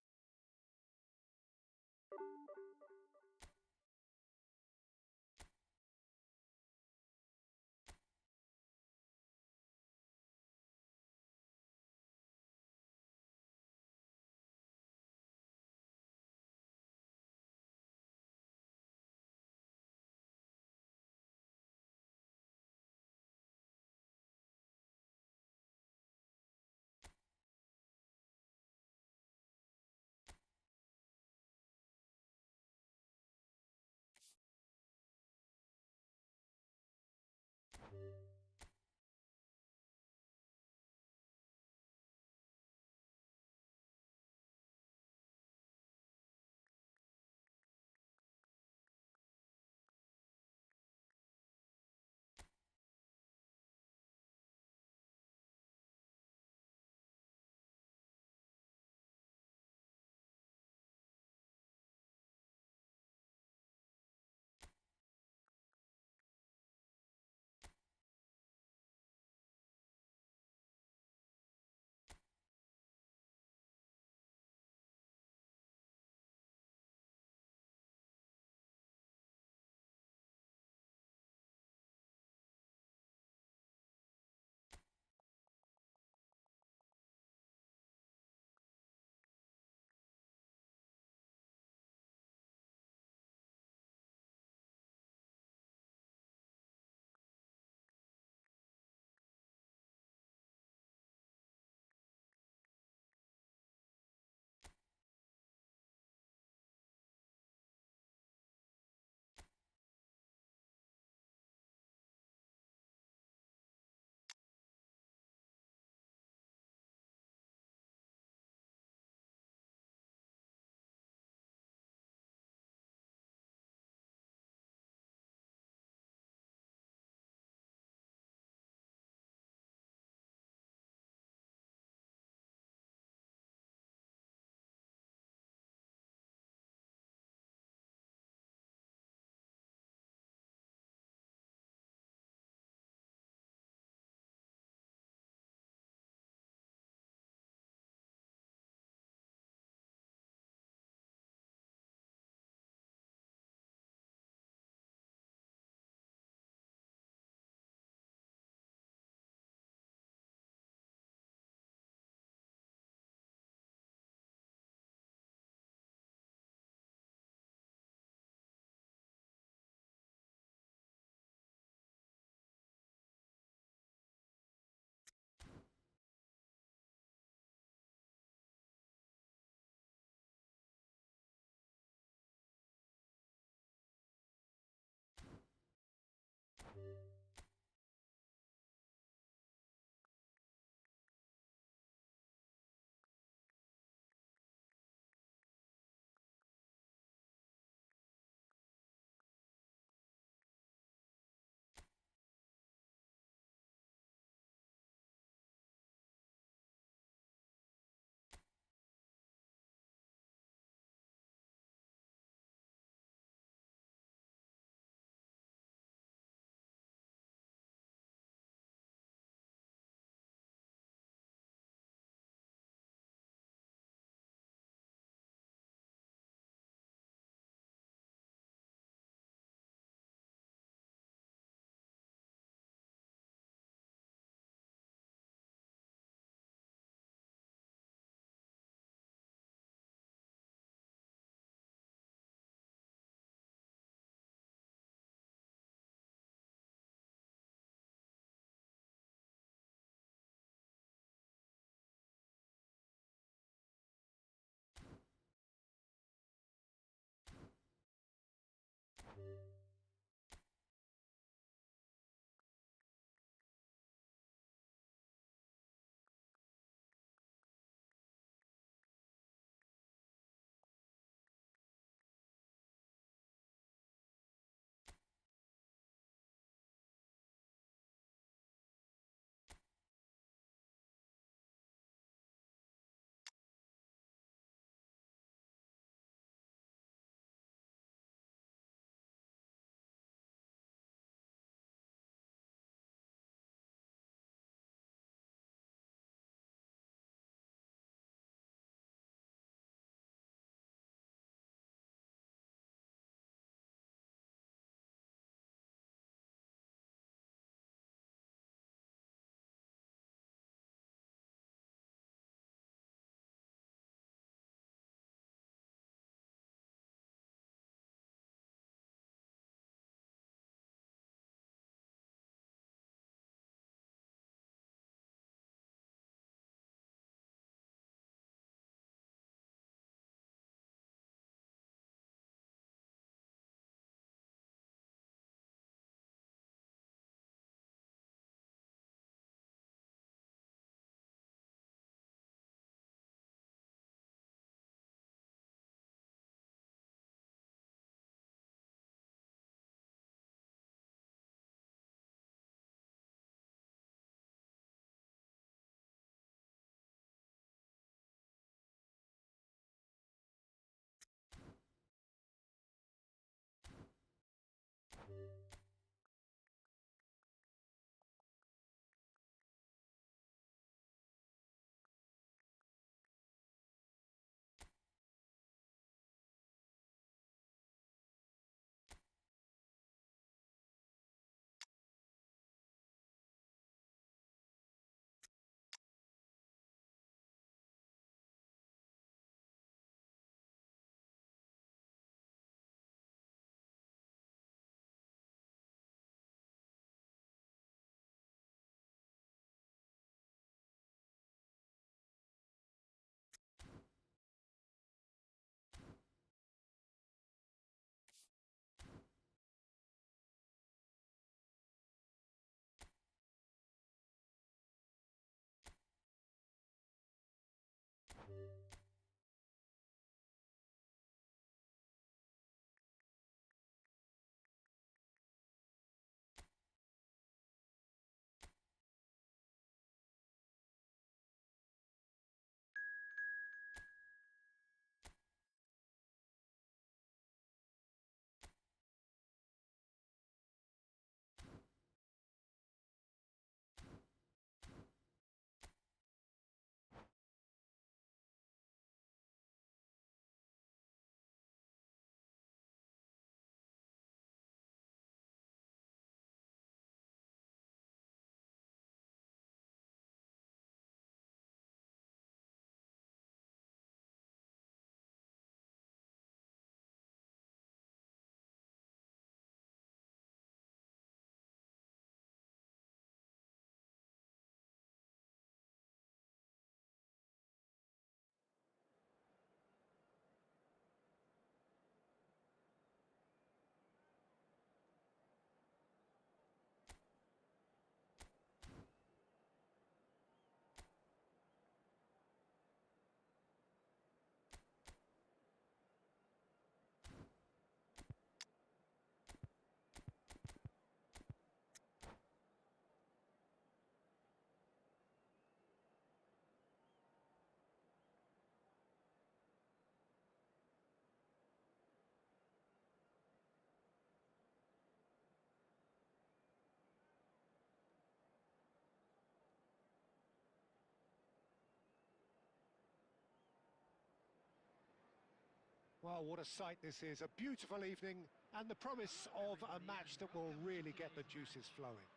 Well, what a sight this is. A beautiful evening and the promise of a match that will really get the juices flowing.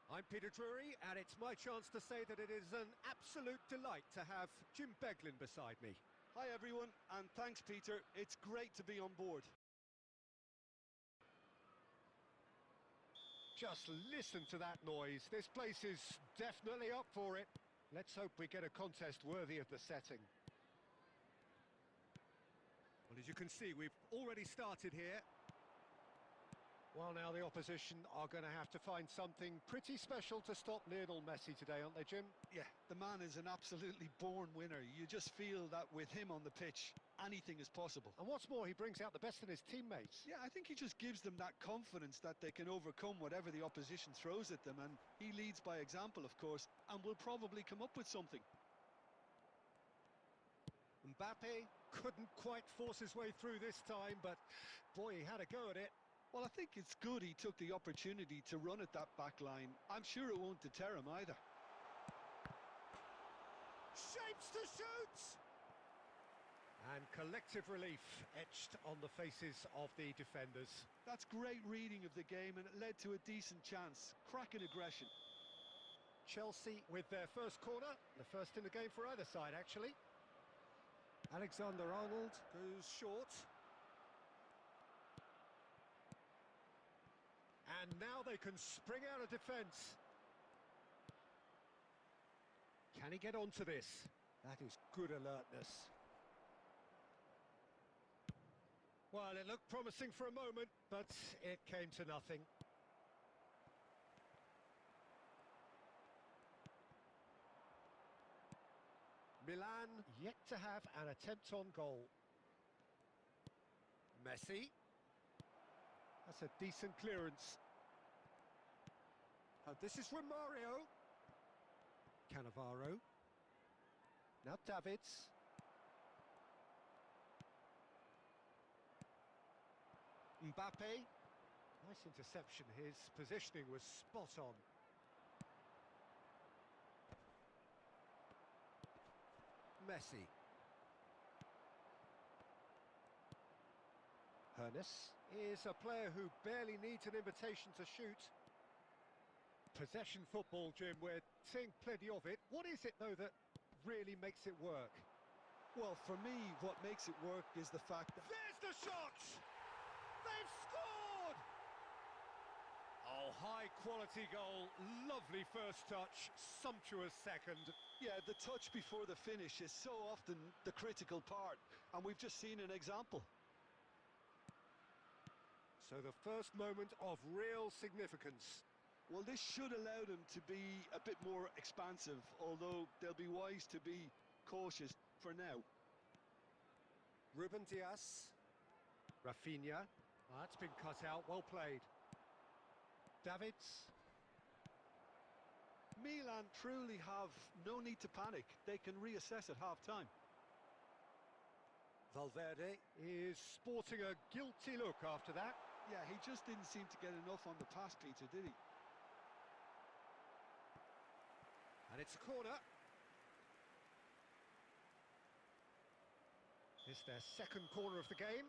I'm Peter Drury, and it's my chance to say that it is an absolute delight to have Jim Beglin beside me. Hi everyone, and thanks Peter, it's great to be on board. Just listen to that noise. This place is definitely up for it. Let's hope we get a contest worthy of the setting. Well, as you can see, we've already started here. Well, now the opposition are going to have to find something pretty special to stop Lionel Messi today, aren't they, Jim? Yeah, the man is an absolutely born winner. You just feel that with him on the pitch, anything is possible. And what's more, he brings out the best in his teammates. Yeah, I think he just gives them that confidence that they can overcome whatever the opposition throws at them, and he leads by example, of course, and will probably come up with something. Mbappe couldn't quite force his way through this time, but boy, he had a go at it. Well, I think it's good he took the opportunity to run at that back line. I'm sure it won't deter him either. Shapes to shoot! And collective relief etched on the faces of the defenders. That's great reading of the game, and it led to a decent chance. Cracking aggression. Chelsea with their first corner, the first in the game for either side, actually. Alexander-Arnold goes short. And now they can spring out of defence. Can he get onto this? That is good alertness. Well, it looked promising for a moment, but it came to nothing. Milan yet to have an attempt on goal. Messi. That's a decent clearance. This is Romario. Cannavaro. Now Davids. Mbappe. Nice interception. His positioning was spot on. Messi. Hernes is a player who barely needs an invitation to shoot. Possession football, Jim, we're seeing plenty of it. What is it, though, that really makes it work? Well, for me, what makes it work is the fact that... There's the shot! They've scored! Oh, high-quality goal. Lovely first touch. Sumptuous second. Yeah, the touch before the finish is so often the critical part, and we've just seen an example. So the first moment of real significance. Well, this should allow them to be a bit more expansive, although they'll be wise to be cautious for now. Ruben Dias. Rafinha. That's been cut out, well played. Davids. Milan truly have no need to panic. They can reassess at half-time. Valverde is sporting a guilty look after that. Yeah, he just didn't seem to get enough on the pass, Peter, did he? And it's a corner. It's their second corner of the game.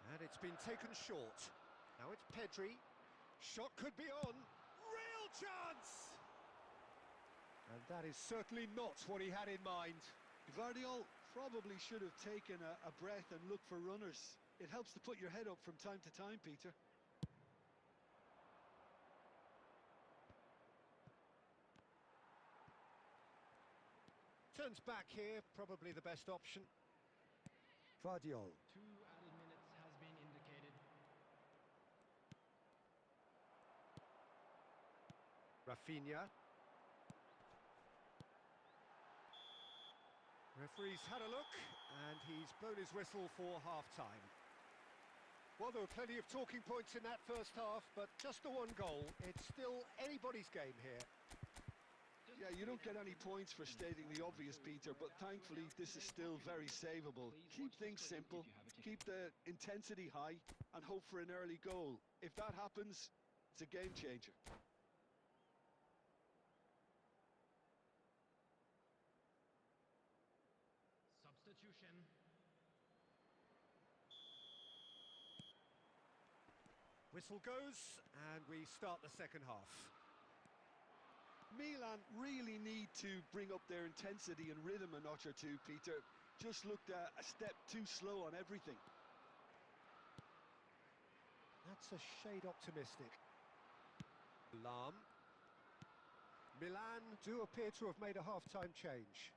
And it's been taken short. Now it's Pedri. Shot could be on. Real chance! And that is certainly not what he had in mind. Guardiola probably should have taken a breath and looked for runners. It helps to put your head up from time to time, Peter. Turns back here, probably the best option. Guardiola. 2 added minutes has been indicated. Rafinha. Referee's had a look, and he's blown his whistle for half-time. Well, there were plenty of talking points in that first half, but just the one goal. It's still anybody's game here. Yeah, you don't get any points for stating the obvious, Peter, but thankfully this is still very savable. Keep things simple, keep the intensity high, and hope for an early goal. If that happens, it's a game changer. whistle goes, and we start the second half. Milan really need to bring up their intensity and rhythm a notch or two, Peter. Just looked a step too slow on everything. That's a shade optimistic. Lahm. Milan do appear to have made a half-time change.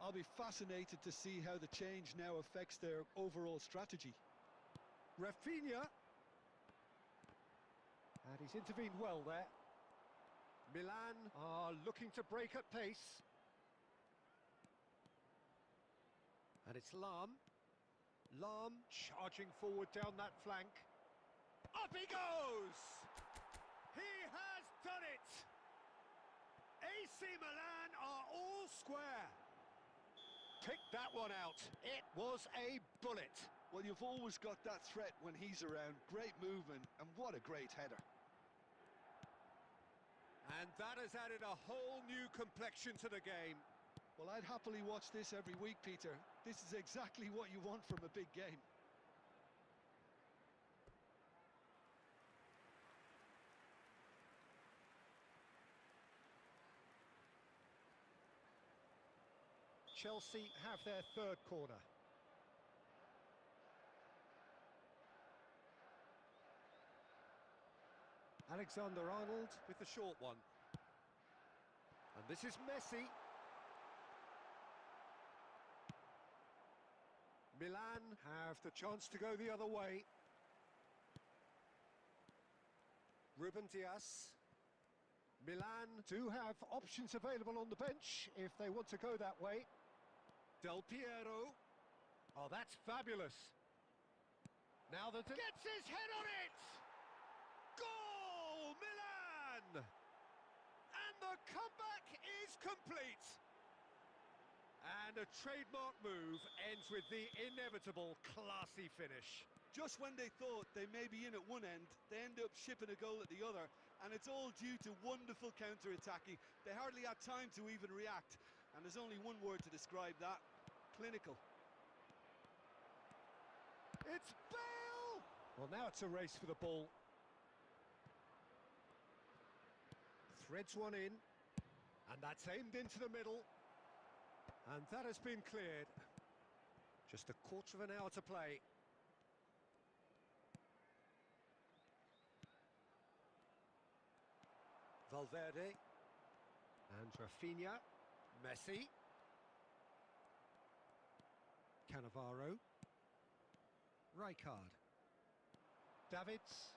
I'll be fascinated to see how the change now affects their overall strategy. Rafinha. And he's intervened well there. Milan are looking to break at pace. And it's Lahm. Lahm charging forward down that flank. Up he goes! He has done it! AC Milan are all square. Pick that one out. It was a bullet. Well, you've always got that threat when he's around. Great movement, and what a great header. And that has added a whole new complexion to the game. Well, I'd happily watch this every week, Peter. This is exactly what you want from a big game. Chelsea have their third corner. Alexander-Arnold with the short one. And this is Messi. Milan have the chance to go the other way. Ruben Dias. Milan do have options available on the bench if they want to go that way. Del Piero. Oh, that's fabulous. Now that gets his head on it! Goal, Milan! And the comeback is complete. And a trademark move ends with the inevitable classy finish. Just when they thought they may be in at one end, they end up shipping a goal at the other, and it's all due to wonderful counter-attacking. They hardly had time to even react, and there's only one word to describe that: clinical. It's Bale! Well, now it's a race for the ball. Threads one in, and that's aimed into the middle. And that has been cleared. Just a quarter of an hour to play. Valverde. And Rafinha. Messi. Cannavaro. Rijkaard. Davids.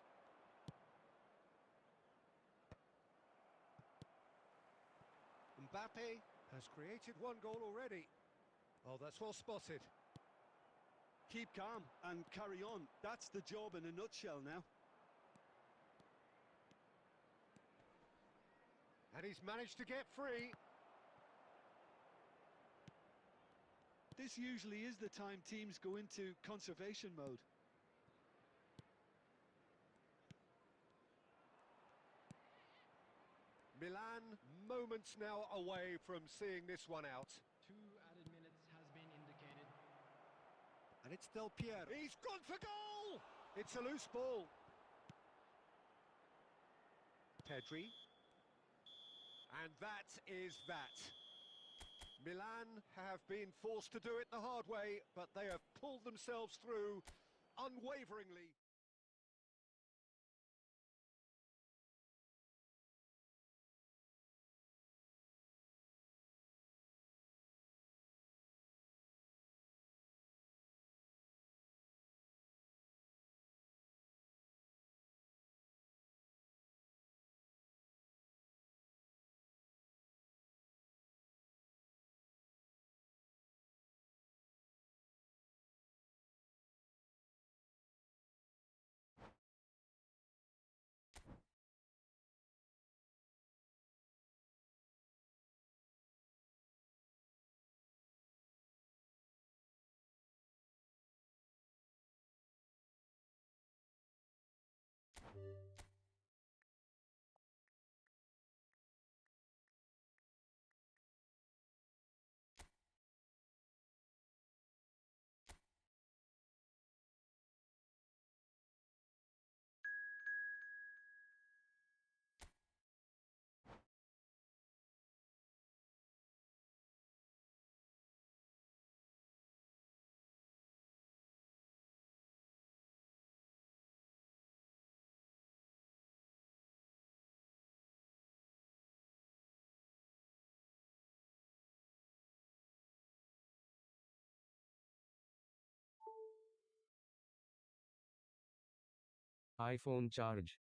Mbappe has created one goal already. Oh, that's well spotted. Keep calm and carry on. That's the job in a nutshell now. And he's managed to get free. This usually is the time teams go into conservation mode. Milan moments now away from seeing this one out. 2 added minutes has been indicated. And it's Del Piero. He's gone for goal! It's a loose ball. Pedri. And that is that. Milan have been forced to do it the hard way, but they have pulled themselves through unwaveringly. iPhone charge.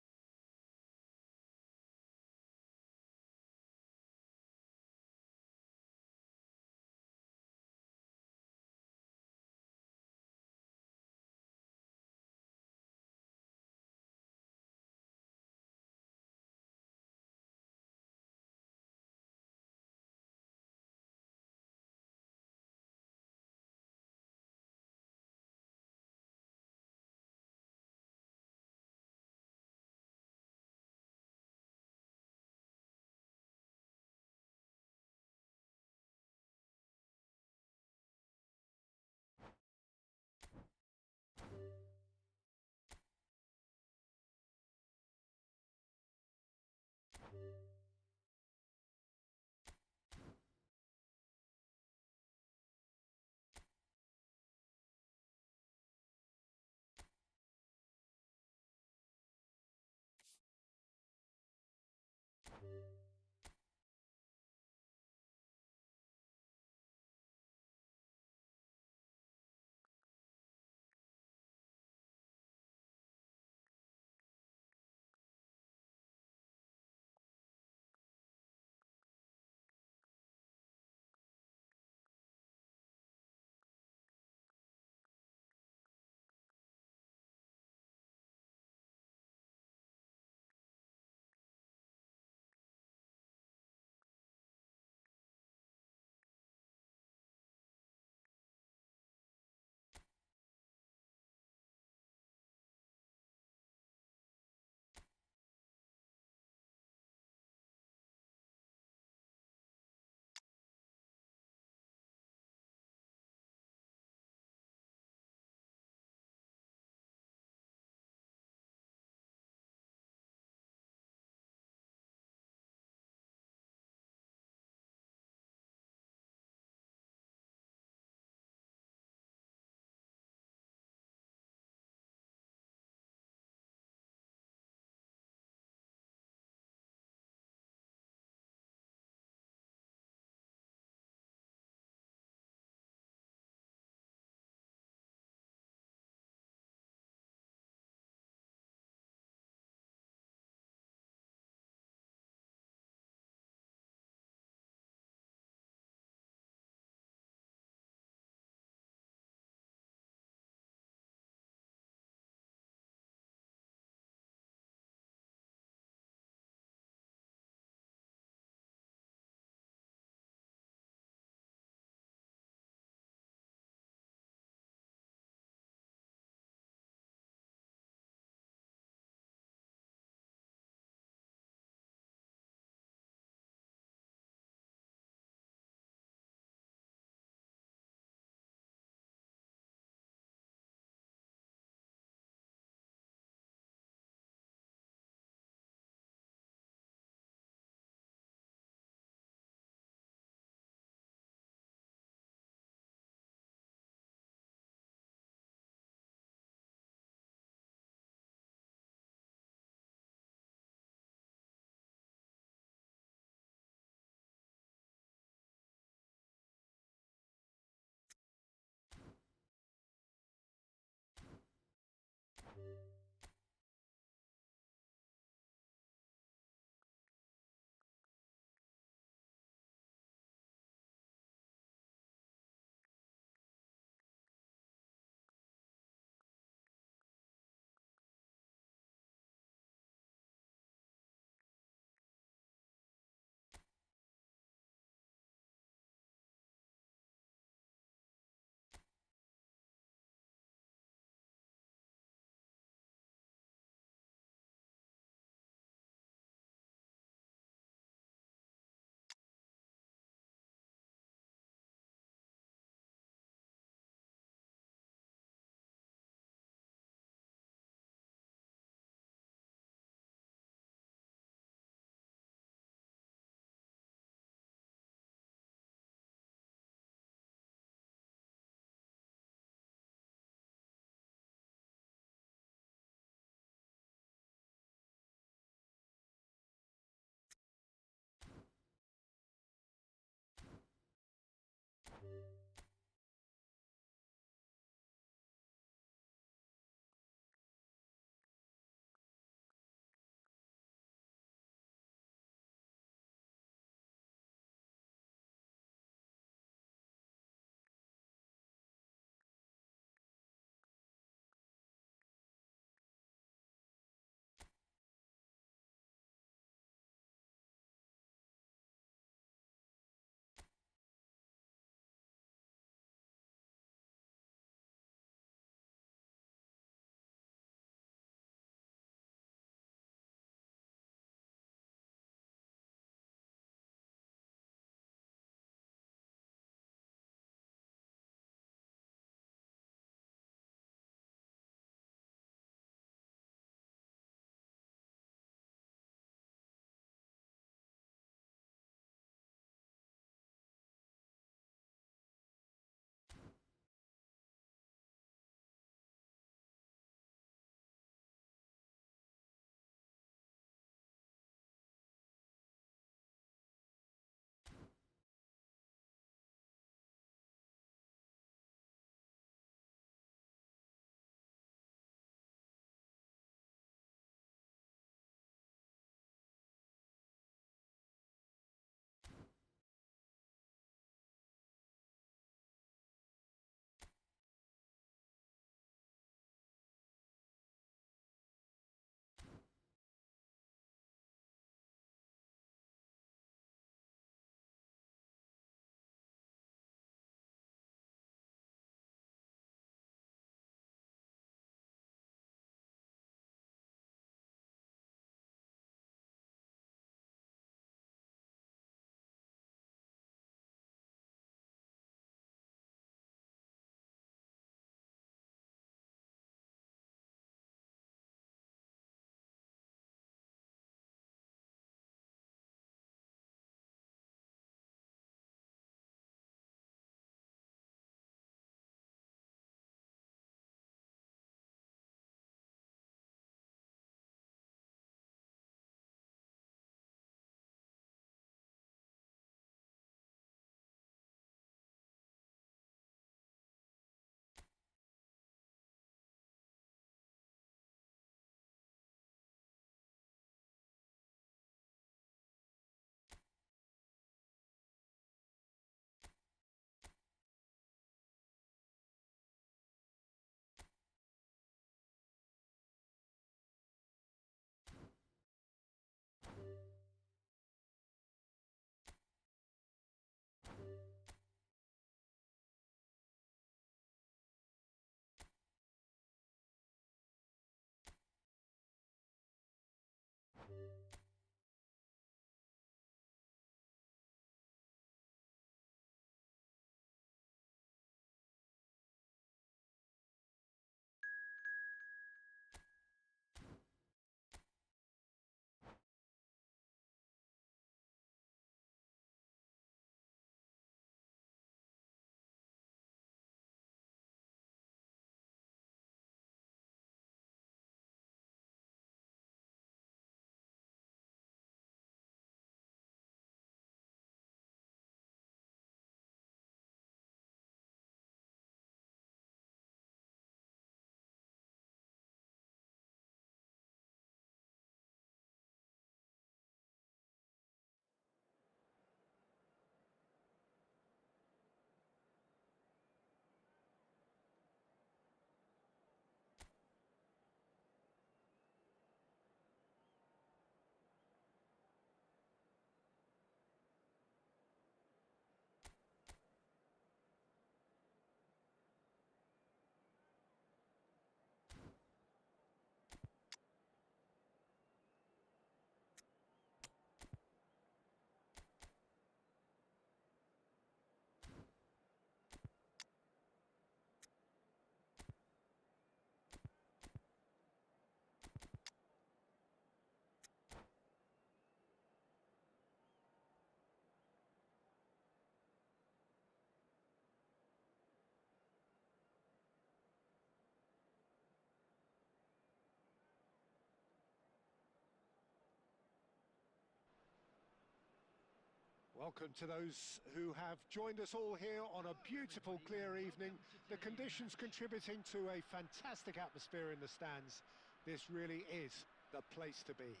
Welcome to those who have joined us all here on a beautiful, clear evening. The conditions contributing to a fantastic atmosphere in the stands. This really is the place to be.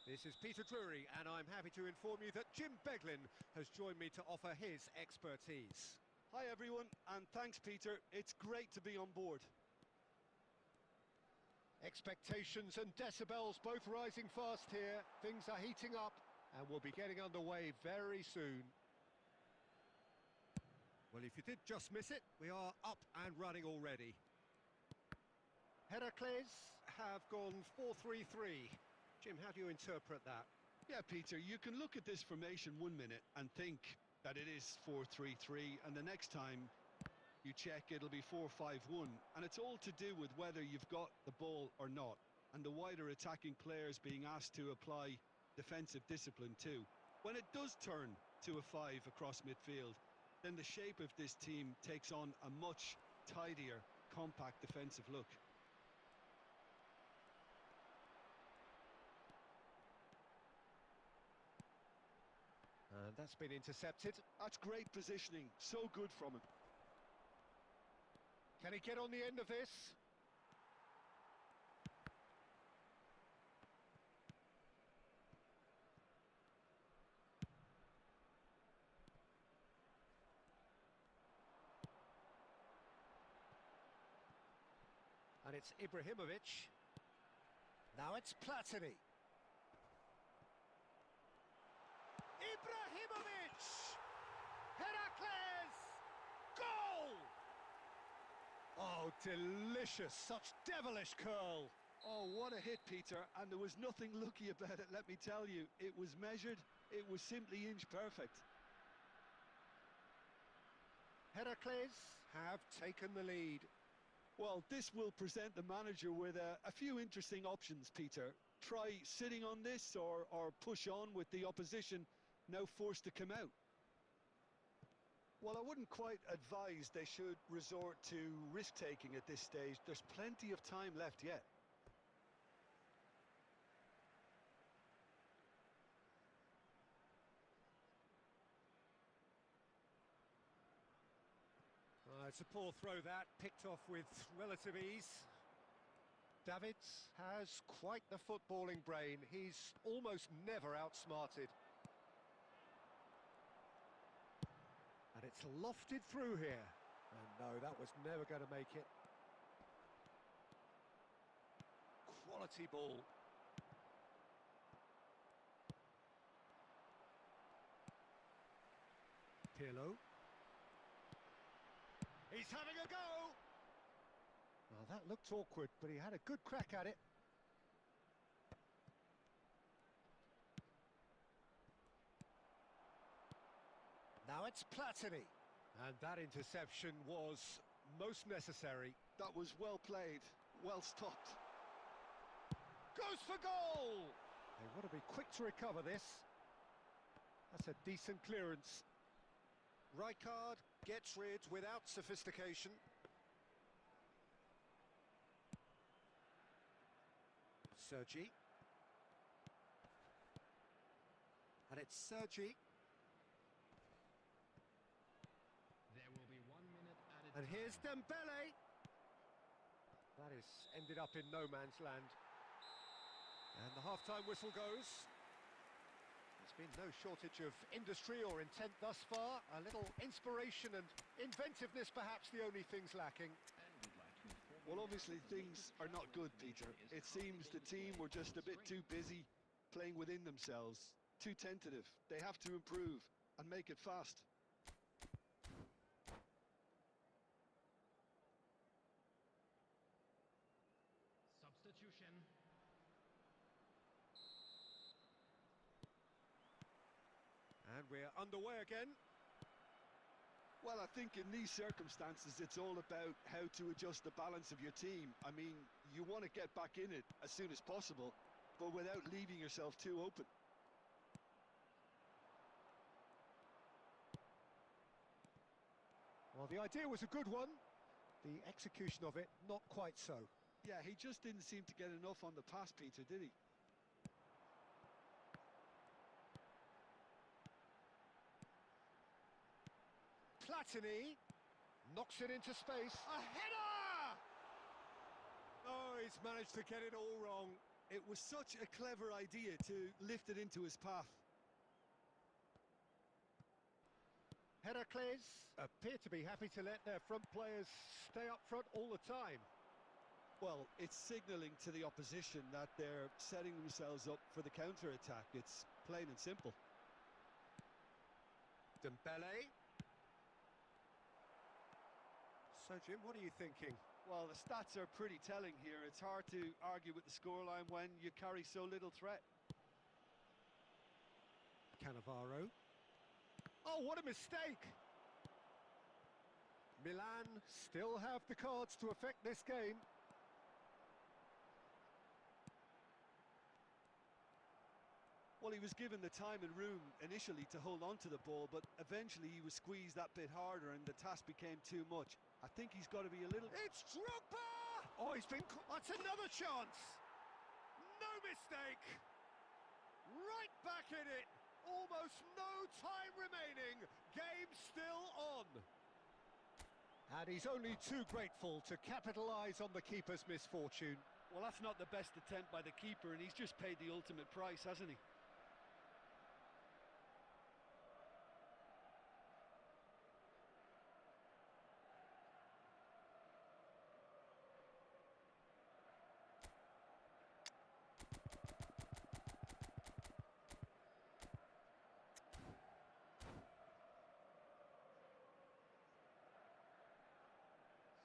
This is Peter Drury, and I'm happy to inform you that Jim Beglin has joined me to offer his expertise. Hi everyone, and thanks Peter. It's great to be on board. Expectations and decibels both rising fast here. Things are heating up, and we'll be getting underway very soon. Well, if you did just miss it, we are up and running already. Heracles have gone 4-3-3. Jim, how do you interpret that? Yeah, Peter, you can look at this formation 1 minute and think that it is 4-3-3, and the next time you check, it'll be 4-5-1, and it's all to do with whether you've got the ball or not, and the wider attacking players being asked to apply defensive discipline too. When it does turn to a 5 across midfield, then the shape of this team takes on a much tidier, compact defensive look. And that's been intercepted. That's great positioning, so good from him. Can he get on the end of this? And it's Ibrahimovic. Now it's Platini. Ibrahimovic! Heracles! Goal! Oh, delicious. Such devilish curl. Oh, what a hit, Peter, and there was nothing lucky about it, let me tell you. It was measured, it was simply inch perfect. Heracles have taken the lead. Well, this will present the manager with a few interesting options, Peter. Try sitting on this or push on with the opposition now forced to come out. Well, I wouldn't quite advise they should resort to risk-taking at this stage. There's plenty of time left yet. It's a poor throw that, picked off with relative ease. Davids has quite the footballing brain. He's almost never outsmarted. And it's lofted through here. And no, that was never going to make it. Quality ball. Pirlo. He's having a go! Well, that looked awkward, but he had a good crack at it. Now it's Platini. And that interception was most necessary. That was well played, well stopped. Goes for goal! They want to be quick to recover this. That's a decent clearance. Rijkaard gets rid without sophistication. Sergi. And it's Sergi. There will be 1 minute added And here's time. Dembele. That is ended up in no man's land. And the half-time whistle goes. There's been no shortage of industry or intent thus far. A little inspiration and inventiveness, perhaps the only things lacking. Well, obviously things are not good, Peter. It seems the team were just a bit too busy playing within themselves, too tentative. They have to improve and make it fast. Substitution. And we're underway again. Well, I think in these circumstances, it's all about how to adjust the balance of your team. I mean, you want to get back in it as soon as possible, but without leaving yourself too open. Well, the idea was a good one. The execution of it, not quite so. Yeah, he just didn't seem to get enough on the pass, Peter, did he? Platini knocks it into space. A header! Oh, he's managed to get it all wrong. It was such a clever idea to lift it into his path. Heracles appear to be happy to let their front players stay up front all the time. Well, it's signalling to the opposition that they're setting themselves up for the counter-attack. It's plain and simple. Dembele. So, Jim, what are you thinking? Well, the stats are pretty telling here. It's hard to argue with the scoreline when you carry so little threat. Cannavaro. Oh, what a mistake! Milan still have the cards to affect this game. Well, he was given the time and room initially to hold on to the ball, but eventually he was squeezed that bit harder and the task became too much. I think he's got to be a little... It's Drogba! Oh, he's been... That's another chance! No mistake! Right back in it! Almost no time remaining. Game still on. And he's only too grateful to capitalise on the keeper's misfortune. Well, that's not the best attempt by the keeper, and he's just paid the ultimate price, hasn't he?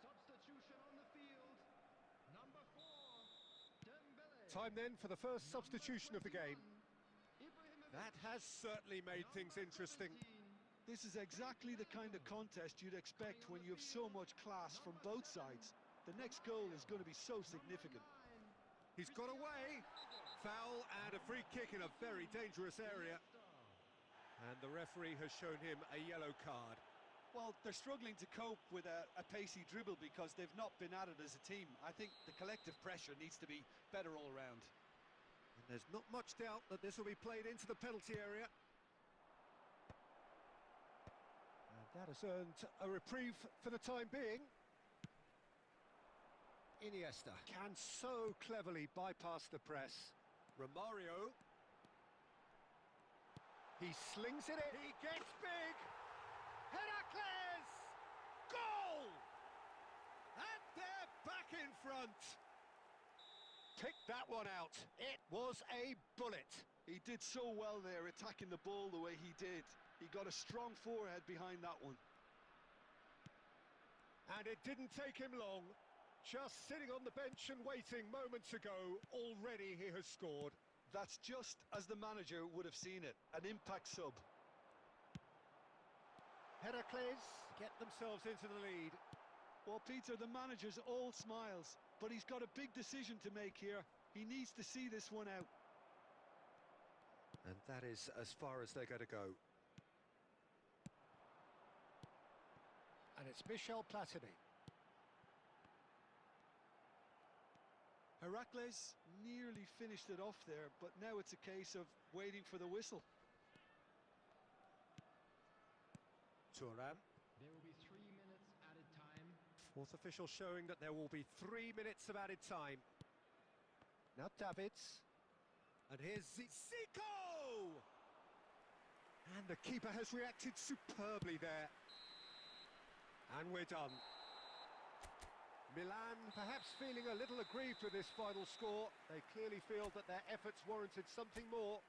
Substitution on the field. Number 4, Dembele. Time then for the first substitution of the game. Ibrahimovic. That has certainly made things interesting. This is exactly the kind of contest you'd expect when you have so much class from both sides. The next goal is going to be so significant. He's got away. Foul and a free kick in a very dangerous area. And the referee has shown him a yellow card. Well, they're struggling to cope with a pacey dribble because they've not been at it as a team. I think the collective pressure needs to be better all round. And there's not much doubt that this will be played into the penalty area. And that has earned a reprieve for the time being. Iniesta can so cleverly bypass the press. Romario. He slings it in. He gets big. Heracles! Goal! And they're back in front. Picked that one out. It was a bullet. He did so well there, attacking the ball the way he did. He got a strong forehead behind that one. And it didn't take him long. Just sitting on the bench and waiting moments ago, already he has scored. That's just as the manager would have seen it, an impact sub. Heracles get themselves into the lead. Well, Peter, the manager's all smiles, but he's got a big decision to make here. He needs to see this one out. And that is as far as they're going to go. And it's Michel Platini. Heracles nearly finished it off there, but now it's a case of waiting for the whistle. Thuram. There will be 3 minutes added time. Fourth official showing that there will be 3 minutes of added time. Now Davids. And here's Zico! And the keeper has reacted superbly there. And we're done. Milan perhaps feeling a little aggrieved with this final score. They clearly feel that their efforts warranted something more.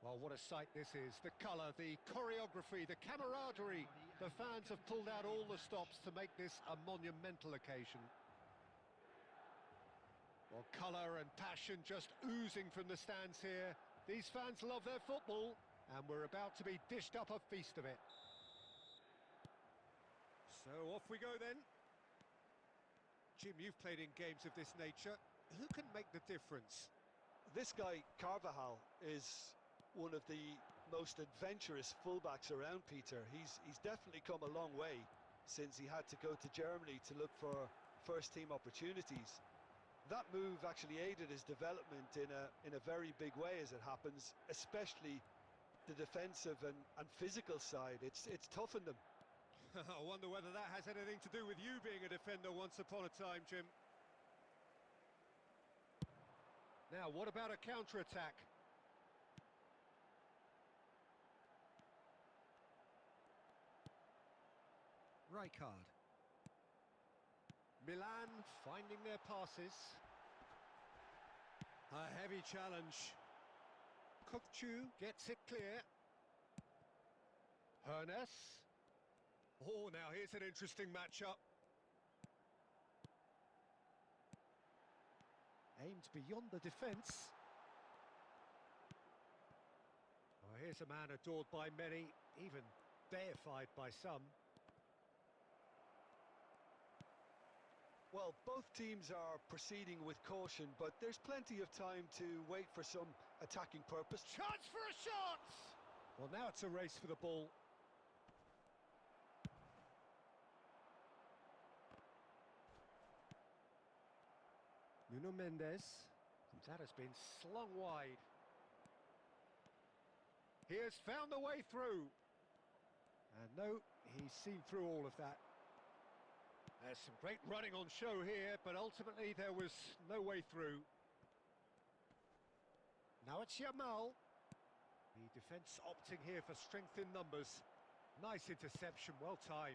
Oh, what a sight this is. The colour, the choreography, the camaraderie. The fans have pulled out all the stops to make this a monumental occasion. Well, colour and passion just oozing from the stands here. These fans love their football, and we're about to be dished up a feast of it. So off we go then. Jim, you've played in games of this nature. Who can make the difference? This guy, Carvajal, is one of the most adventurous fullbacks around, Peter. He's definitely come a long way since he had to go to Germany to look for first-team opportunities. That move actually aided his development in a very big way, as it happens, especially the defensive and physical side. It's toughened him. I wonder whether that has anything to do with you being a defender once upon a time, Jim. Now, what about a counter-attack? Rijkaard. Milan finding their passes. A heavy challenge. Kokchu gets it clear. Hernes. Oh, now here's an interesting matchup. Aimed beyond the defence. Oh, here's a man adored by many, even deified by some. Well, both teams are proceeding with caution, but there's plenty of time to wait for some attacking purpose. Chance for a shot! Well, now it's a race for the ball. Nuno Mendes. That has been slung wide. He has found the way through. And no, he's seen through all of that. There's some great running on show here, but ultimately there was no way through. Now it's Yamal. The defence opting here for strength in numbers. Nice interception, well timed.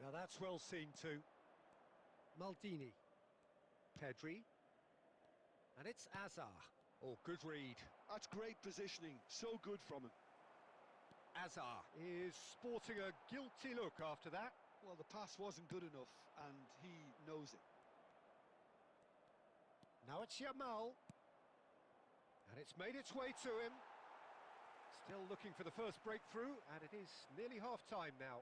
Now that's well seen too. Maldini. Pedri. And it's Azar. Oh, good read. That's great positioning, so good from him. Azar is sporting a guilty look after that. Well, the pass wasn't good enough, and he knows it. Now it's Yamal. And it's made its way to him. Still looking for the first breakthrough, and it is nearly half-time now.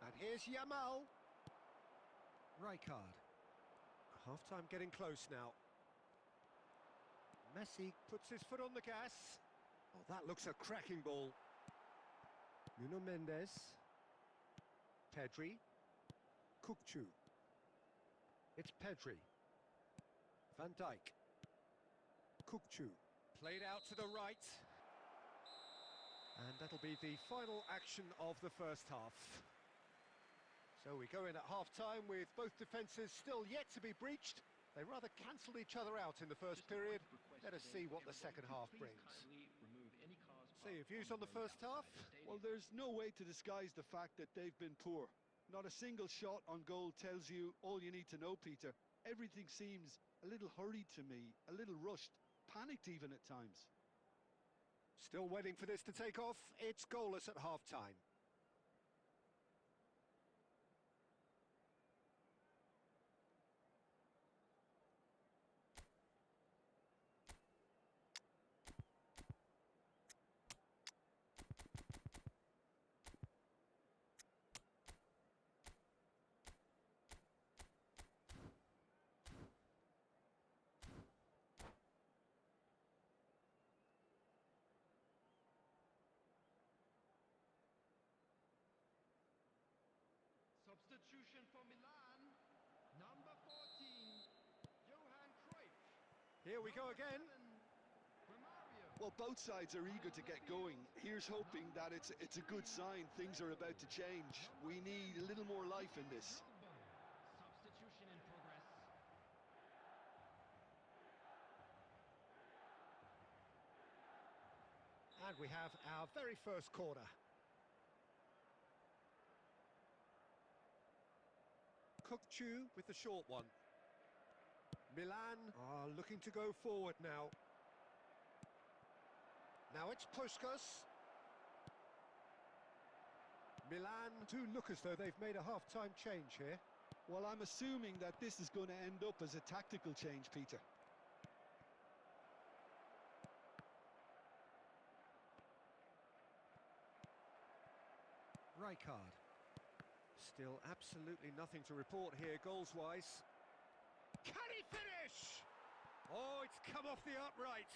And here's Yamal. Rijkaard. Half-time getting close now. Messi puts his foot on the gas. Oh, that looks a cracking ball. Nuno Mendes. Pedri. Kokchu. It's Pedri. Van Dijk. Kokchu. Played out to the right. And that'll be the final action of the first half. So we go in at half-time with both defences still yet to be breached. They rather cancelled each other out in the first period. Let us see what the second half brings. So your views on the first half? Well, there's no way to disguise the fact that they've been poor. Not a single shot on goal tells you all you need to know, Peter. Everything seems a little hurried to me, a little rushed, panicked even at times. Still waiting for this to take off. It's goalless at half-time. Substitution for Milan, number 14, Johan Cruyff. Here we go again. Well, both sides are eager to get going. Here's hoping that it's a good sign. Things are about to change. We need a little more life in this. Substitution in progress. And we have our very first corner. Kukchu with the short one. Milan are looking to go forward now. Now it's Puskas. Milan do look as though they've made a half-time change here. Well, I'm assuming that this is going to end up as a tactical change, Peter. Rijkaard. Still absolutely nothing to report here, goals-wise. Can he finish? Oh, it's come off the upright.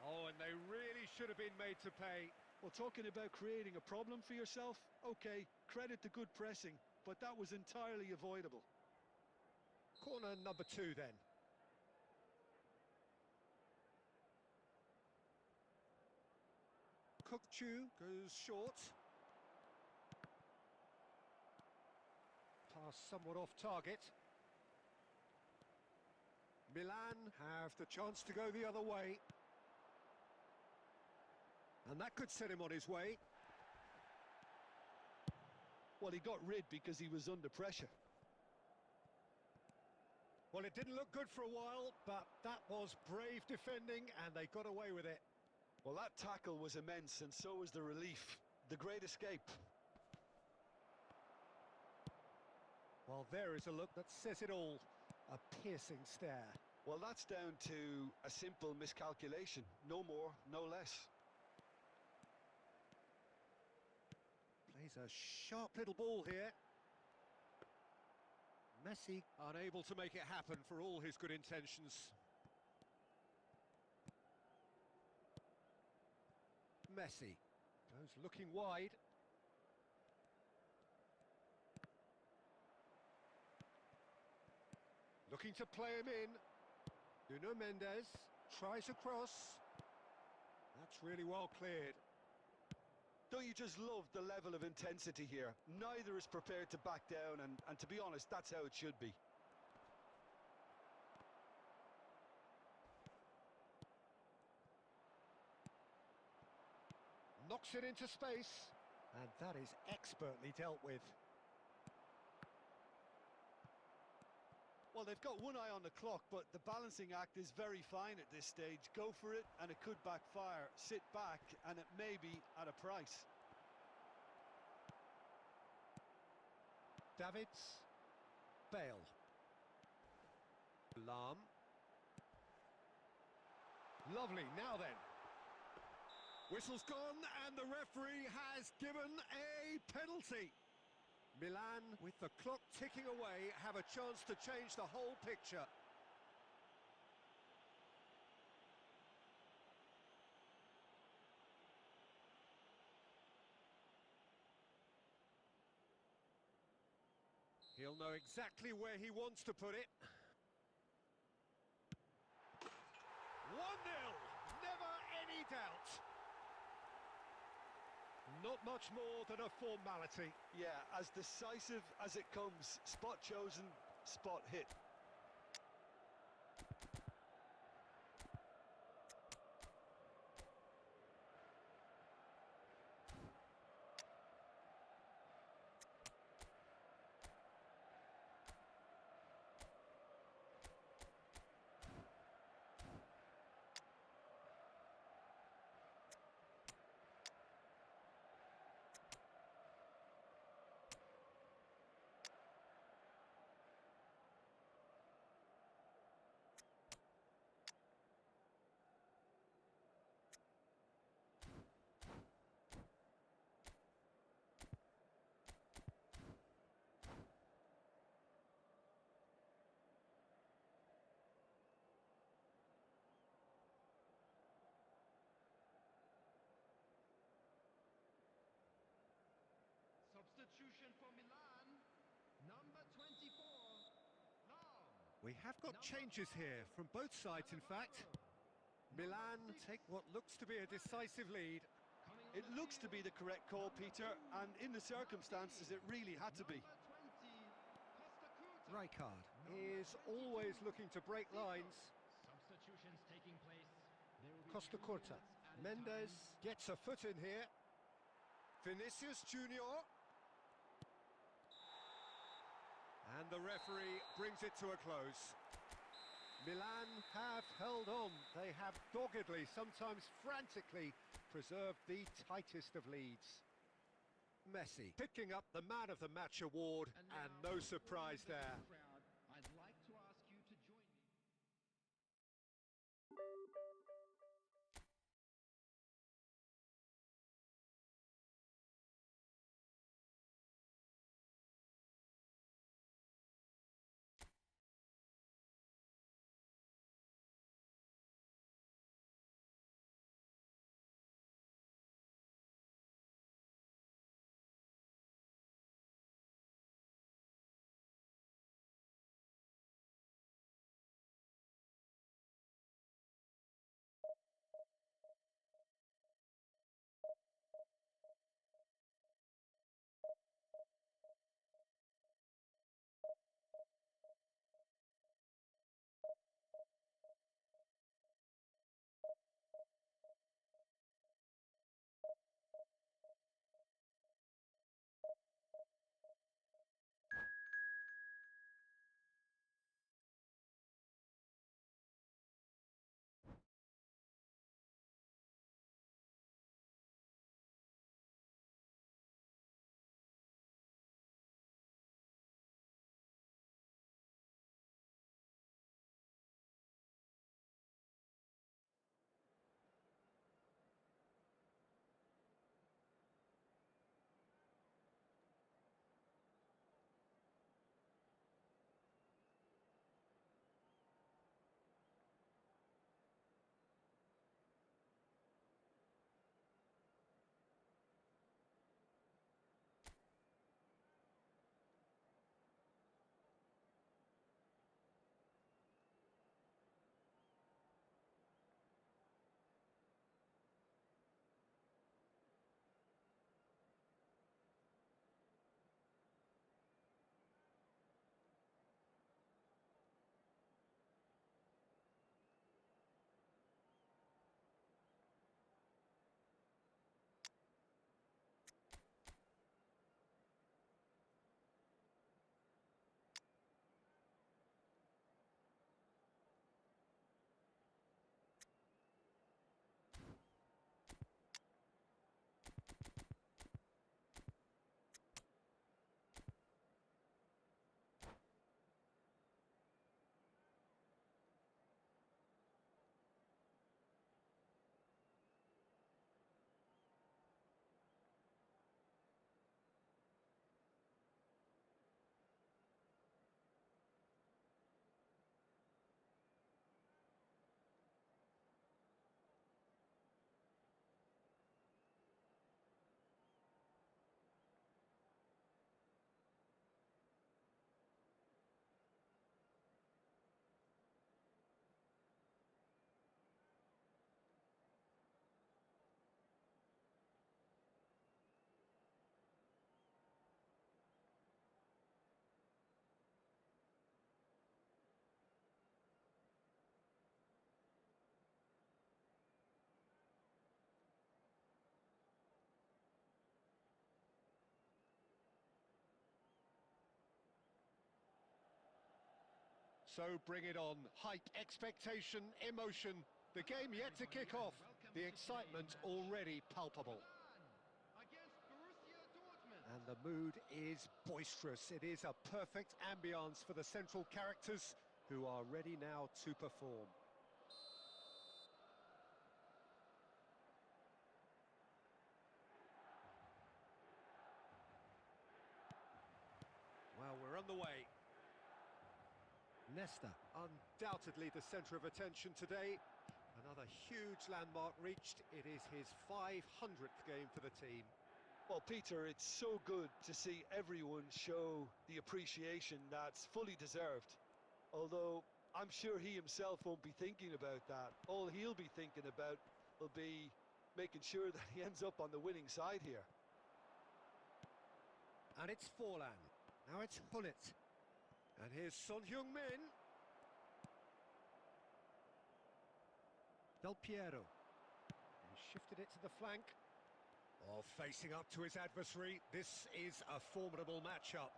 Oh, and they really should have been made to pay. Well, talking about creating a problem for yourself, okay, credit the good pressing, but that was entirely avoidable. Corner number 2 then. Kukchu goes short. Pass somewhat off target. Milan have the chance to go the other way. And that could set him on his way. Well, he got rid because he was under pressure. Well, it didn't look good for a while, but that was brave defending, and they got away with it. Well, that tackle was immense, and so was the relief. The great escape. Well, there is a look that says it all. A piercing stare. Well, that's down to a simple miscalculation. No more, no less. Plays a sharp little ball here. Messi unable to make it happen for all his good intentions. Messi goes looking wide. Looking to play him in. Nuno Mendes tries a cross. That's really well cleared. Don't you just love the level of intensity here? Neither is prepared to back down, and to be honest, that's how it should be. Knocks it into space, and that is expertly dealt with. Well, they've got one eye on the clock, but the balancing act is very fine at this stage. Go for it, and it could backfire. Sit back, and it may be at a price. Davids. Bale. Lahm. Lovely, now then. Whistle's gone, and the referee has given a penalty. Milan, with the clock ticking away, have a chance to change the whole picture. He'll know exactly where he wants to put it. 1-0, never any doubt. Not much more than a formality. Yeah, as decisive as it comes. Spot chosen, spot hit. Substitution for Milan, number 24, Lahm. We have got changes here from both sides, in fact. Milan take what looks to be a decisive lead. It looks to be the correct call, Peter, and in the circumstances, it really had to be. Rijkaard is always looking to break lines. Substitutions taking place. Costa Curta. Mendes gets a foot in here. Vinicius Junior. And the referee brings it to a close. Milan have held on. They have doggedly, sometimes frantically, preserved the tightest of leads. Messi picking up the Man of the Match award, and no surprise there. Crowd, I'd like to ask you to join me. So bring it on. Hype, expectation, emotion. The game yet to kick off. The excitement already palpable. Against Borussia Dortmund. And the mood is boisterous. It is a perfect ambience for the central characters who are ready now to perform. Well, we're on the way. Nesta, undoubtedly the centre of attention today. Another huge landmark reached. It is his 500th game for the team. Well, Peter, it's so good to see everyone show the appreciation that's fully deserved. Although I'm sure he himself won't be thinking about that. All he'll be thinking about will be making sure that he ends up on the winning side here. And it's Forlan. Now it's Hullet. And here's Son Heung-min. Del Piero. He shifted it to the flank. Oh, facing up to his adversary. This is a formidable matchup.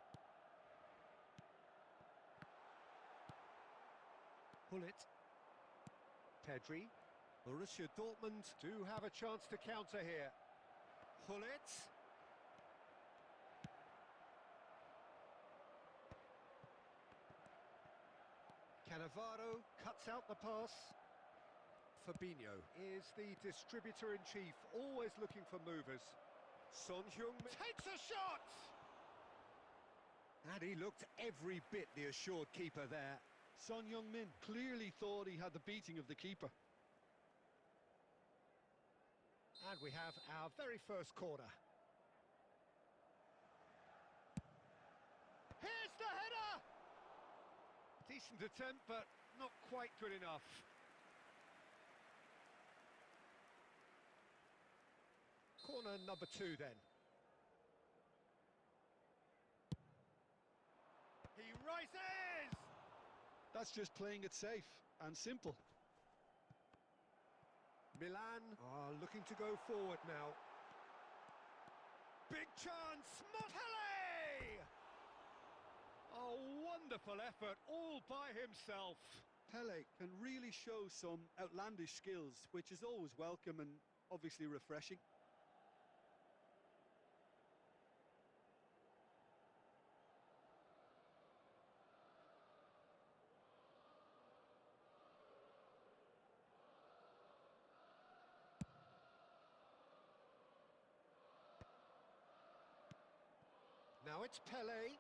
Hullet. Pedri. Borussia Dortmund do have a chance to counter here. Hullet. Cannavaro cuts out the pass. Fabinho is the distributor-in-chief, always looking for movers. Son Heung-min takes a shot! And he looked every bit the assured keeper there. Son Heung-min clearly thought he had the beating of the keeper. And we have our very first corner. Here's the header! Decent attempt, but not quite good enough. Corner number 2 then. He rises! That's just playing it safe and simple. Milan are looking to go forward now. Big chance, Montpellier! A wonderful effort, all by himself. Pele can really show some outlandish skills, which is always welcome and obviously refreshing. Now it's Pele.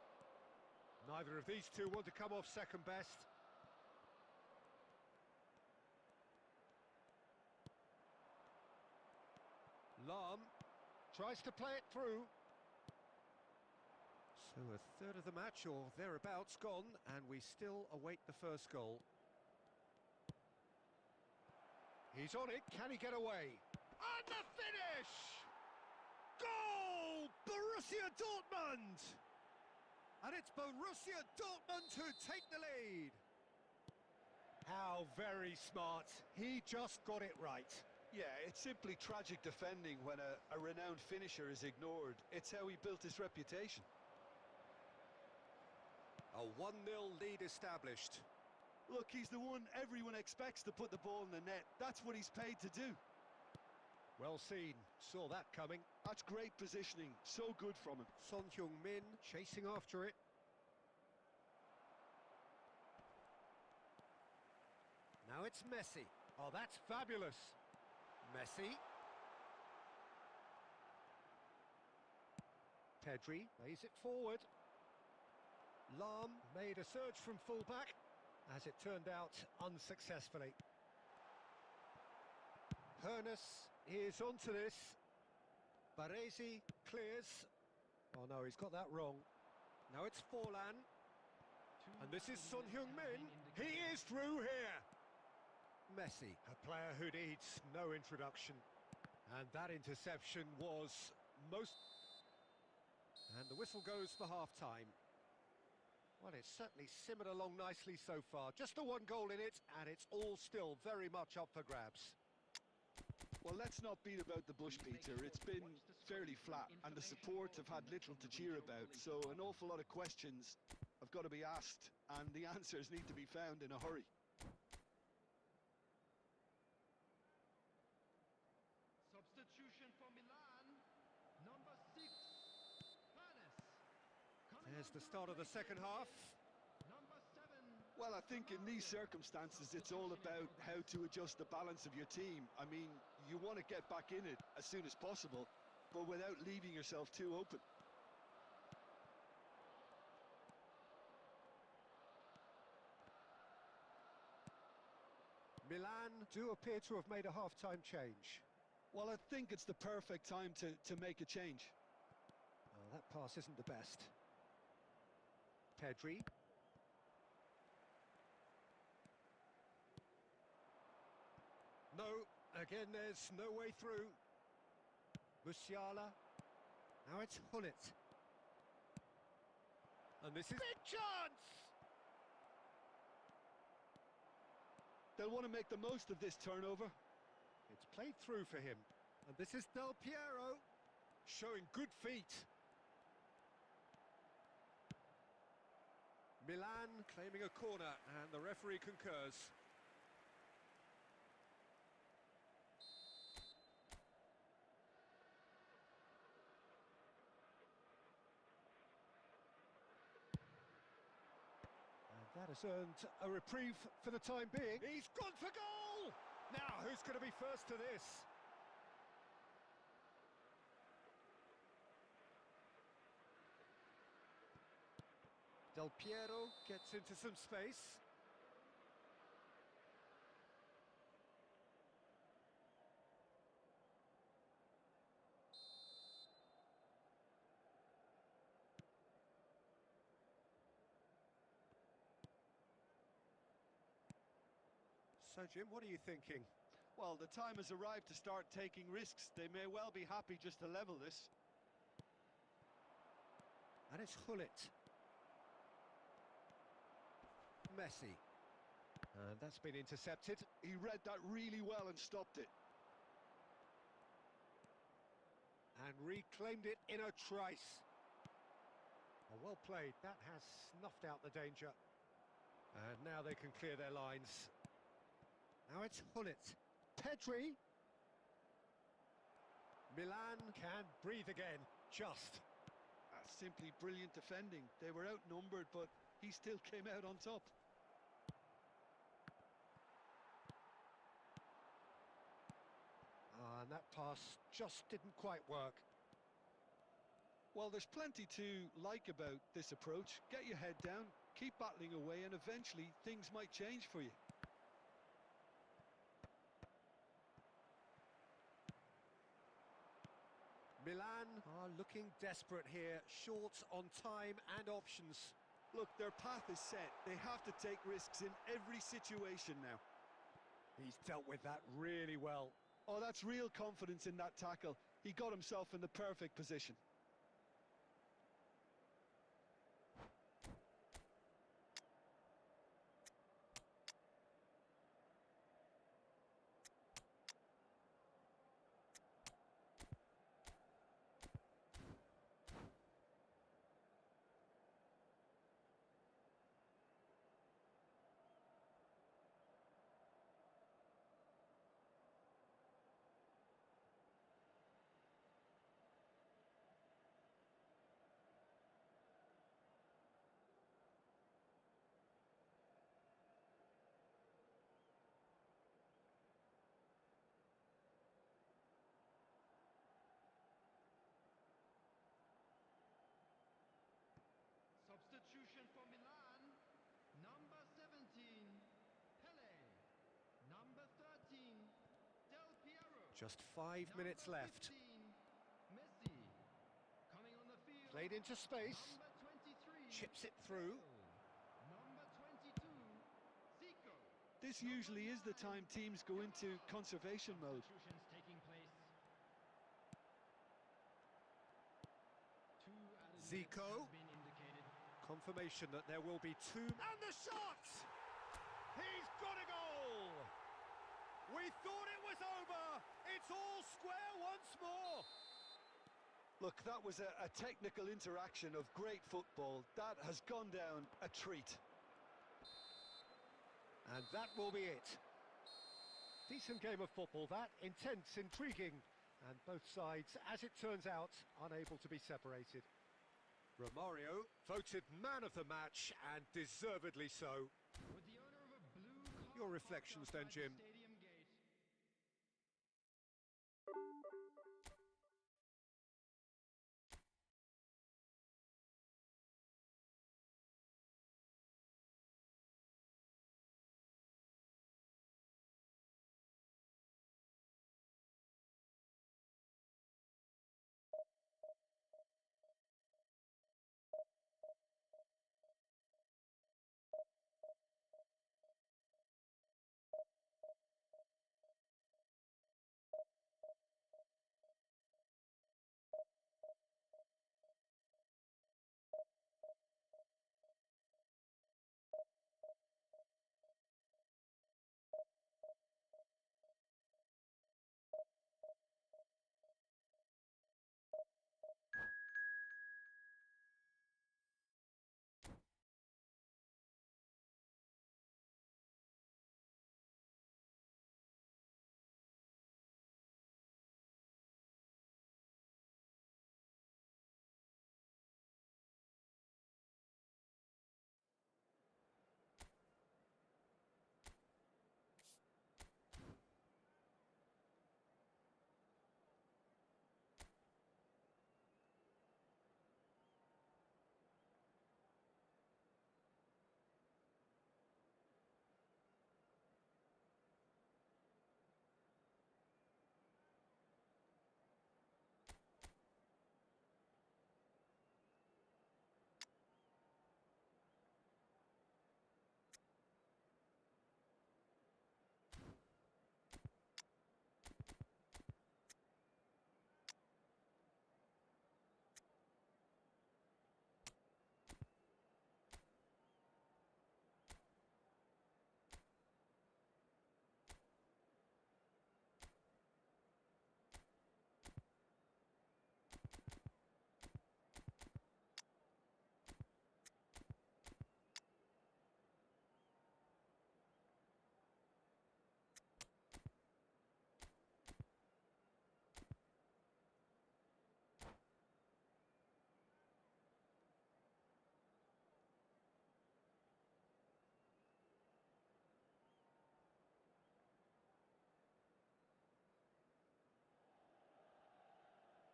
Neither of these two want to come off second best. Lahm tries to play it through. So a third of the match or thereabouts gone, and we still await the first goal. He's on it, can he get away? And the finish! Goal! Borussia Dortmund! And it's Borussia Dortmund who take the lead. How very smart. He just got it right. Yeah, it's simply tragic defending when a renowned finisher is ignored. It's how he built his reputation. A 1-0 lead established. Look, he's the one everyone expects to put the ball in the net. That's what he's paid to do. Well seen. Saw that coming. That's great positioning. So good from him. Son Heung-min chasing after it. Now it's Messi. Oh, that's fabulous. Messi. Pedri lays it forward. Lahm made a surge from fullback, as it turned out unsuccessfully. Hoeneß is onto this. Baresi clears. Oh no, he's got that wrong. Now it's Forlan. And this is Son Heung-min. He is through here. Messi, a player who needs no introduction. And that interception was most... And the whistle goes for half-time. Well, it's certainly simmered along nicely so far. Just the one goal in it, and it's all still very much up for grabs. Well, let's not beat about the bush, Peter. It's been fairly flat, and the support have had little to cheer about. So an awful lot of questions have got to be asked, and the answers need to be found in a hurry. Substitution for Milan, number 6, Hannes. There's the start of the second half. Number 7. Well, I think in these circumstances, it's all about how to adjust the balance of your team. I mean, you want to get back in it as soon as possible, but without leaving yourself too open. Milan do appear to have made a half-time change. Well, I think it's the perfect time to make a change. Oh, that pass isn't the best. Pedri. No, again there's no way through. Musiala. Now it's Hullet. And this is... Big chance! They'll want to make the most of this turnover. It's played through for him. And this is Del Piero, showing good feet. Milan claiming a corner, and the referee concurs. That has earned a reprieve for the time being. He's gone for goal! Now, who's going to be first to this? Del Piero gets into some space. So, Jim, what are you thinking? Well, the time has arrived to start taking risks. They may well be happy just to level this. And it's Hullet. Messi. And that's been intercepted. He read that really well and stopped it. And reclaimed it in a trice. Oh, well played. That has snuffed out the danger. And now they can clear their lines. Now it's Hullet. Pedri. Milan can breathe again. Just. That's simply brilliant defending. They were outnumbered, but he still came out on top. And that pass just didn't quite work. Well, there's plenty to like about this approach. Get your head down, keep battling away, and eventually things might change for you. Milan are looking desperate here, short on time and options. Look, their path is set. They have to take risks in every situation now. He's dealt with that really well. Oh, that's real confidence in that tackle. He got himself in the perfect position. Substitution for Milan. Number 17, Pele. Number 13, Del Piero. Just 5 minutes Number left. 15, Messi. Coming on the field. Played into space. Number 23, Chips it through. Number 22, Zico. This usually is the time teams go into conservation mode. Substitutions taking place. Two added Zico. minutes has been indicated. Confirmation that there will be two. And the shot! He's got a goal! We thought it was over. It's all square once more. Look, that was a technical interaction of great football. That has gone down a treat. And that will be it. Decent game of football, that. Intense, intriguing. And both sides, as it turns out, unable to be separated. Romario voted man of the match, and deservedly so. With the owner of a blue car Your parked reflections then, outside the Jim. stadium.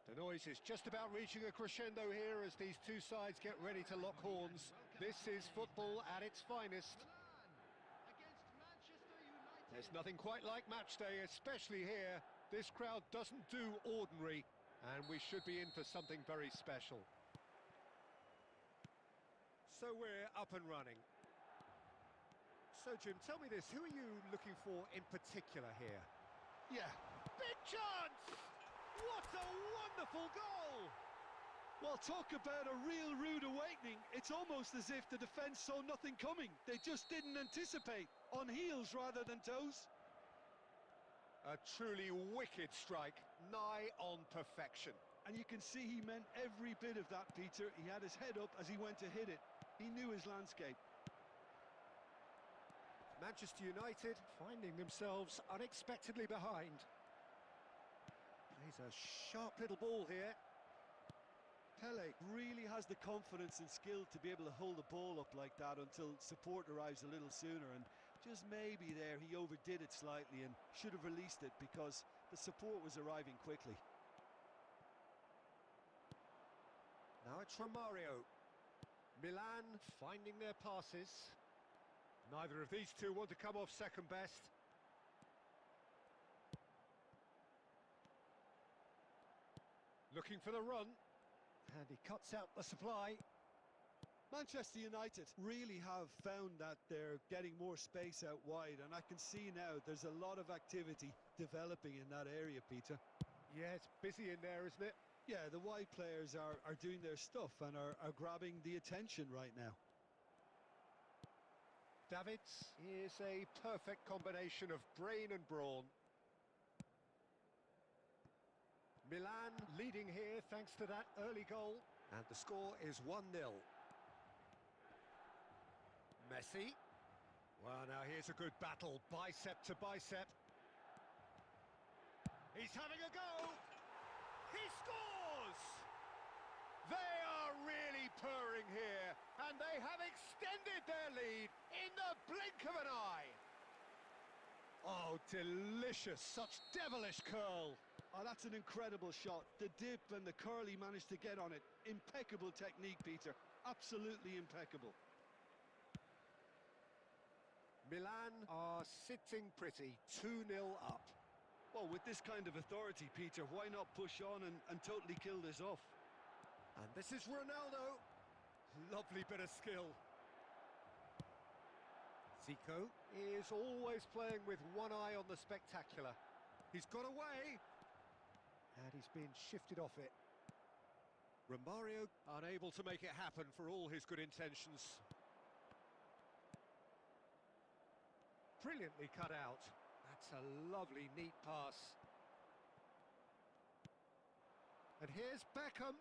The noise is just about reaching a crescendo here as these two sides get ready to lock horns. This is football at its finest. There's nothing quite like match day, especially here. This crowd doesn't do ordinary, and we should be in for something very special. So we're up and running. So, Jim, tell me this, who are you looking for in particular here? Yeah. Big chance! What a wonderful goal! Well, talk about a real rude awakening. It's almost as if the defence saw nothing coming. They just didn't anticipate. On heels rather than toes. A truly wicked strike, nigh on perfection. And you can see he meant every bit of that, Peter. He had his head up as he went to hit it. He knew his landscape. Manchester United finding themselves unexpectedly behind. Plays a sharp little ball here. Pele really has the confidence and skill to be able to hold the ball up like that until support arrives a little sooner, and just maybe there he overdid it slightly and should have released it because the support was arriving quickly. Now it's Romario. Milan finding their passes. Neither of these two want to come off second best. Looking for the run. And he cuts out the supply. Manchester United really have found that they're getting more space out wide, and I can see now there's a lot of activity developing in that area, Peter. Yeah, it's busy in there, isn't it? Yeah, the wide players are doing their stuff and are grabbing the attention right now. Davids is a perfect combination of brain and brawn. Milan leading here thanks to that early goal. And the score is 1-0. Messi. Well, now here's a good battle, bicep to bicep. He's having a go! He scores! They are really purring here, and they have extended their lead in the blink of an eye. Oh, delicious, such devilish curl. Oh, that's an incredible shot. The dip and the curl he managed to get on it. Impeccable technique, Peter. Absolutely impeccable. Milan are sitting pretty, 2-0 up. Well, with this kind of authority, Peter, why not push on and totally kill this off? And this is Ronaldo. Lovely bit of skill. Zico is always playing with one eye on the spectacular. He's got away. And he's been shifted off it. Romario unable to make it happen for all his good intentions. Brilliantly cut out. That's a lovely, neat pass. And here's Beckham.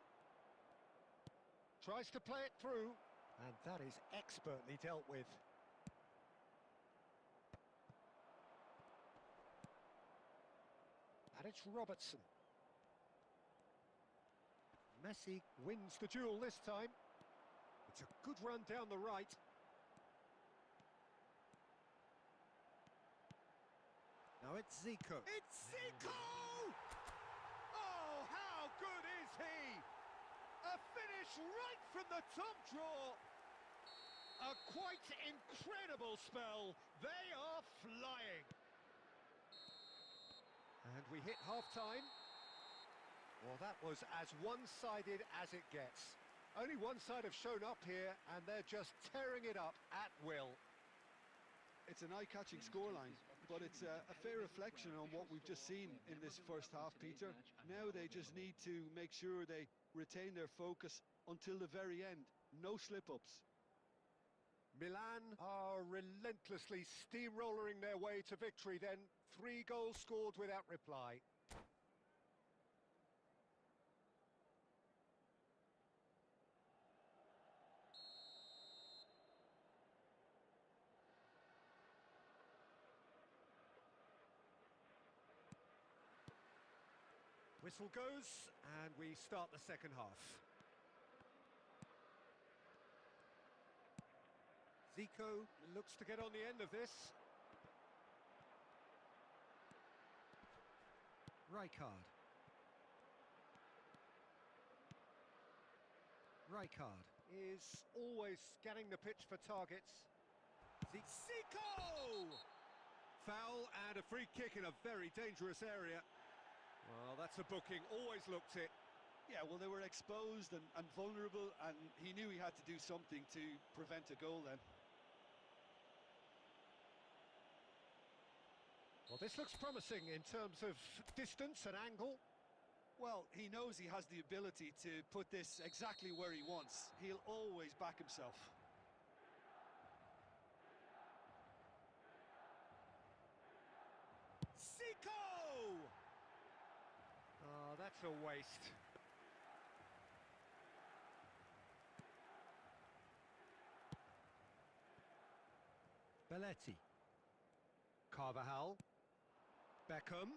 Tries to play it through. And that is expertly dealt with. And it's Robertson. Messi wins the duel this time. It's a good run down the right. Now it's Zico. It's Zico! Oh, how good is he? A finish right from the top draw. A quite incredible spell. They are flying. And we hit half-time. Well, that was as one-sided as it gets. Only one side have shown up here, and they're just tearing it up at will. It's an eye-catching scoreline, but it's a fair reflection on what we've just seen in this first half, Peter. Now they just need to make sure they retain their focus until the very end. No slip-ups. Milan are relentlessly steamrollering their way to victory then. 3 goals scored without reply. Whistle goes, and we start the second half. Zico looks to get on the end of this. Rijkaard. Rijkaard is always scanning the pitch for targets. Zico! Foul and a free kick in a very dangerous area. Well, that's a booking, always looked it. Yeah, well, they were exposed and vulnerable, and he knew he had to do something to prevent a goal then. Well, this looks promising in terms of distance and angle. Well, he knows he has the ability to put this exactly where he wants. He'll always back himself. Zico! Oh, that's a waste. Belletti. Carvajal. Beckham.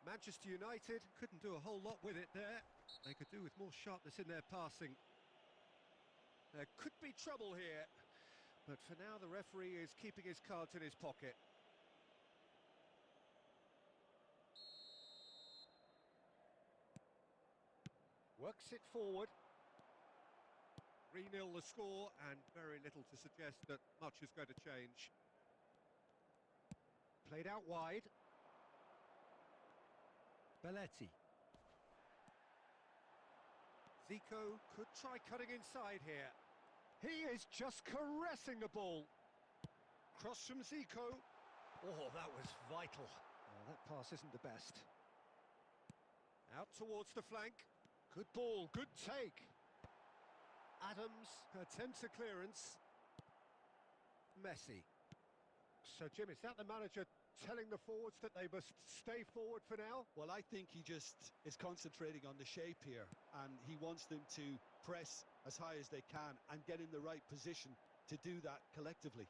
Manchester United couldn't do a whole lot with it there. They could do with more sharpness in their passing. There could be trouble here, but for now the referee is keeping his cards in his pocket. Works it forward. 3-0 the score, and very little to suggest that much is going to change. Played out wide. Belletti. Zico could try cutting inside here. He is just caressing the ball. Cross from Zico. Oh, that was vital. Oh, that pass isn't the best. Out towards the flank. Good ball, good take. Adams attempts a clearance. Messi. So, Jim, is that the manager telling the forwards that they must stay forward for now? Well, I think he just is concentrating on the shape here, and he wants them to press as high as they can and get in the right position to do that collectively.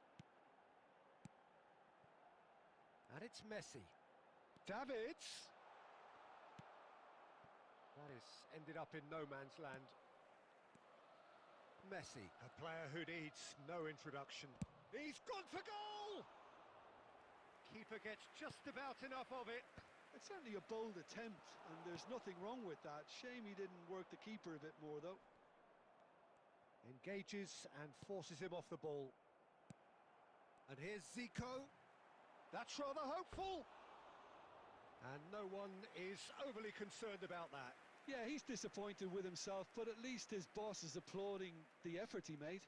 And it's Messi. Davids! That is ended up in no man's land. Messi, a player who needs no introduction. He's gone for goal! Keeper gets just about enough of it. It's certainly a bold attempt, and there's nothing wrong with that. Shame he didn't work the keeper a bit more, though. Engages and forces him off the ball. And here's Zico. That's rather hopeful. And no one is overly concerned about that. Yeah, he's disappointed with himself, but at least his boss is applauding the effort he made.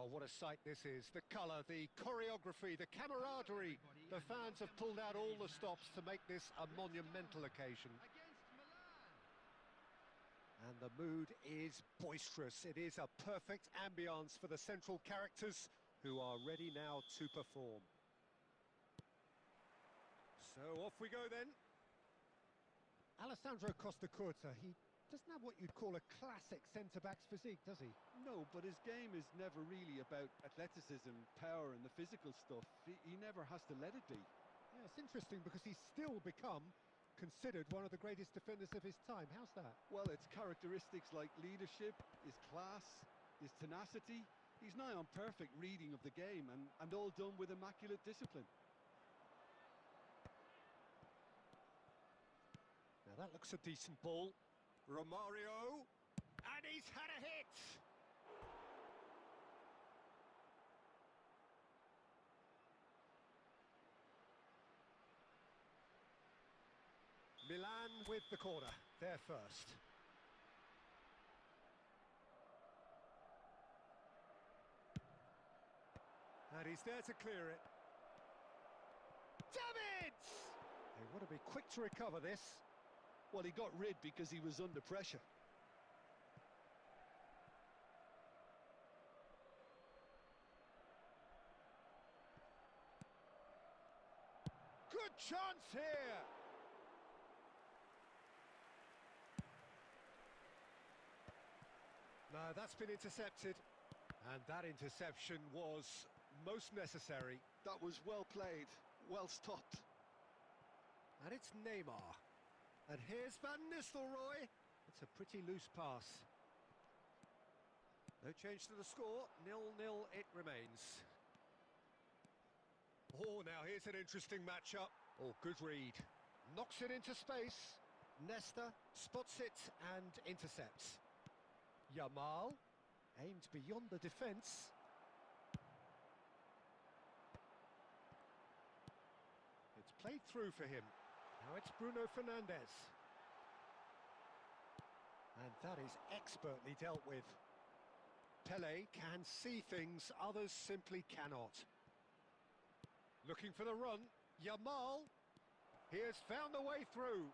Oh, what a sight this is. The colour, the choreography, the camaraderie. The fans have pulled out all the stops to make this a monumental occasion. And the mood is boisterous. It is a perfect ambience for the central characters who are ready now to perform. So off we go then. Alessandro Costacurta, he doesn't have what you'd call a classic centre-back's physique, does he? No, but his game is never really about athleticism, power and the physical stuff. He never has to let it be. Yeah, it's interesting because he's still become considered one of the greatest defenders of his time. How's that? Well, it's characteristics like leadership, his class, his tenacity. He's nigh on perfect reading of the game and all done with immaculate discipline. Now that looks a decent ball. Romario, and he's had a hit! Milan with the corner, they're first. And he's there to clear it. Damn it! They want to be quick to recover this. Well, he got rid because he was under pressure. Good chance here! No, that's been intercepted. And that interception was most necessary. That was well played, well stopped. And it's Neymar. And here's Van Nistelrooy. It's a pretty loose pass. No change to the score. 0-0 it remains. Oh, now here's an interesting matchup. Oh, good read. Knocks it into space. Nesta spots it and intercepts. Yamal aimed beyond the defence. It's played through for him. Now it's Bruno Fernandes. And that is expertly dealt with. Pele can see things others simply cannot. Looking for the run. Yamal. He has found a way through.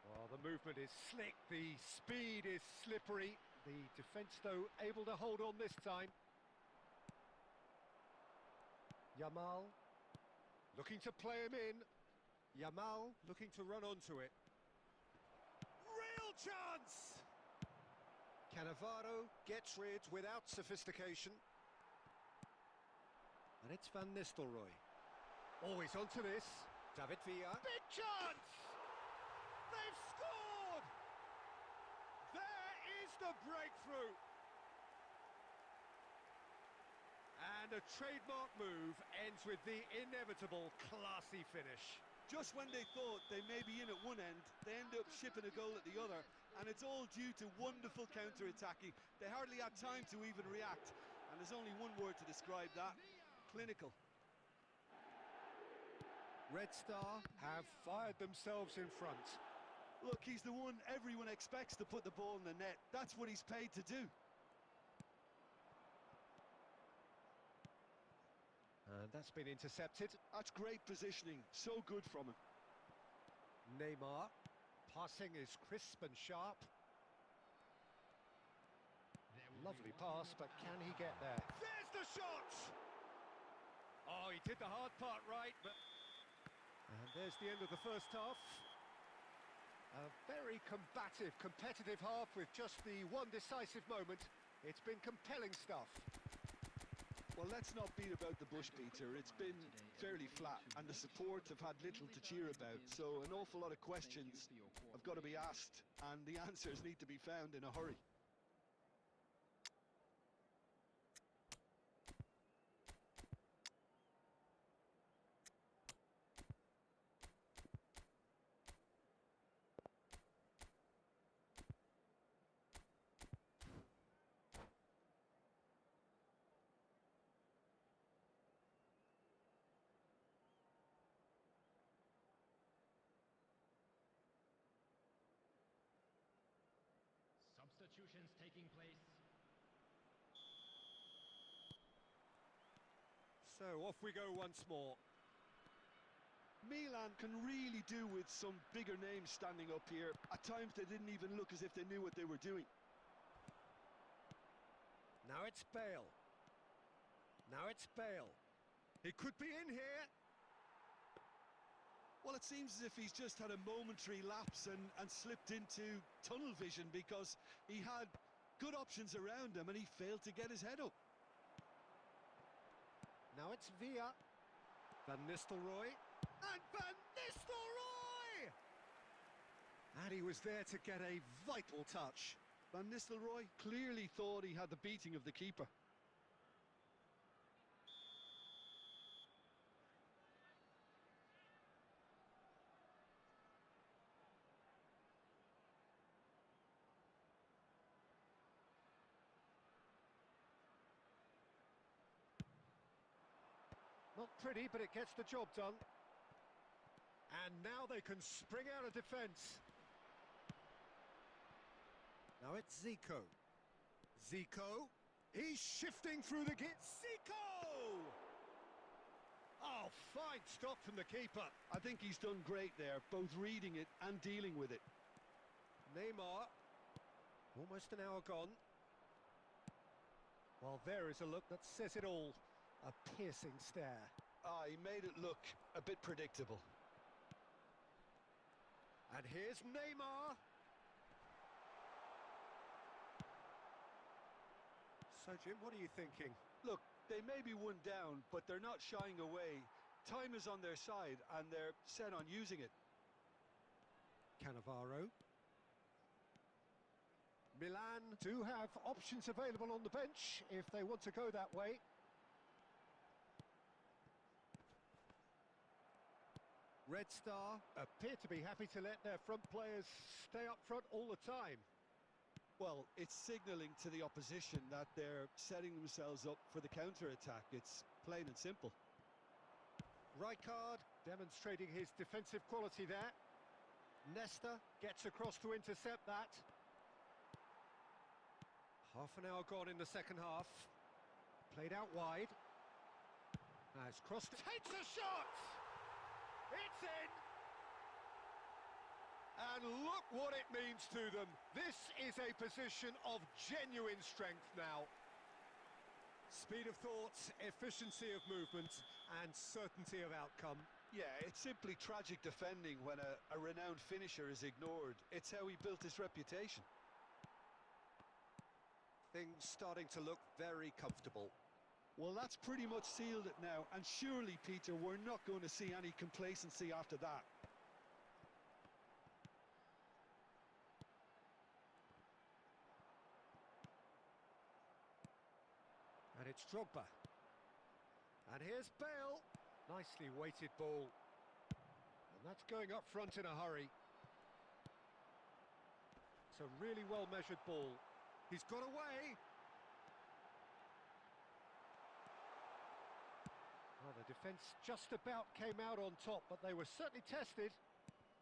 Oh, the movement is slick. The speed is slippery. The defence, though, able to hold on this time. Yamal. Looking to play him in. Yamal looking to run onto it. Real chance! Cannavaro gets rid without sophistication. And it's Van Nistelrooy. Always onto this. David Villa. Big chance! They've scored! There is the breakthrough! And a trademark move ends with the inevitable classy finish. Just when they thought they may be in at one end, they end up shipping a goal at the other, and it's all due to wonderful counter-attacking. They hardly had time to even react, and there's only one word to describe that: clinical. Red Star have fired themselves in front. Look, he's the one everyone expects to put the ball in the net. That's what he's paid to do. And that's been intercepted. That's great positioning, so good from him. Neymar. Passing is crisp and sharp. Lovely pass, but can he get there? There's the shot! Oh, he did the hard part right, but... And there's the end of the first half. A very combative, competitive half with just the one decisive moment. It's been compelling stuff. Well, let's not beat about the bush, Peter. It's been fairly flat, and the support have had little to cheer about. So an awful lot of questions have got to be asked, and the answers need to be found in a hurry. Substitutions taking place. So off we go once more. Milan can really do with some bigger names standing up here. At times they didn't even look as if they knew what they were doing. Now it's Bale. Now it's Bale. He could be in here. Well, it seems as if he's just had a momentary lapse and slipped into tunnel vision, because he had good options around him and he failed to get his head up. Now it's Villa. Van Nistelrooy. And Van Nistelrooy! And he was there to get a vital touch. Van Nistelrooy clearly thought he had the beating of the keeper. Not pretty, but it gets the job done. And now they can spring out of defence. Now it's Zico. Zico. He's shifting through the gate. Zico! Oh, fine stop from the keeper. I think he's done great there, both reading it and dealing with it. Neymar. Almost an hour gone. Well, there is a look that says it all. A piercing stare. Ah, he made it look a bit predictable. And here's Neymar. So, Jim, what are you thinking? Look, they may be one down, but they're not shying away. Time is on their side, and they're set on using it. Cannavaro. Milan do have options available on the bench if they want to go that way. Red Star appear to be happy to let their front players stay up front all the time. Well, it's signalling to the opposition that they're setting themselves up for the counter-attack. It's plain and simple. Rijkaard demonstrating his defensive quality there. Nesta gets across to intercept that. Half an hour gone in the second half. Played out wide. Has crossed. Takes a shot! It's in! And look what it means to them. This is a position of genuine strength now. Speed of thought, efficiency of movement, and certainty of outcome. Yeah, it's simply tragic defending when a renowned finisher is ignored. It's how he built his reputation. Things starting to look very comfortable. Well, that's pretty much sealed it now, and surely, Peter, we're not going to see any complacency after that. And it's Drogba. And here's Bale. Nicely weighted ball. And that's going up front in a hurry. It's a really well-measured ball. He's got away. Well, the defence just about came out on top, but they were certainly tested.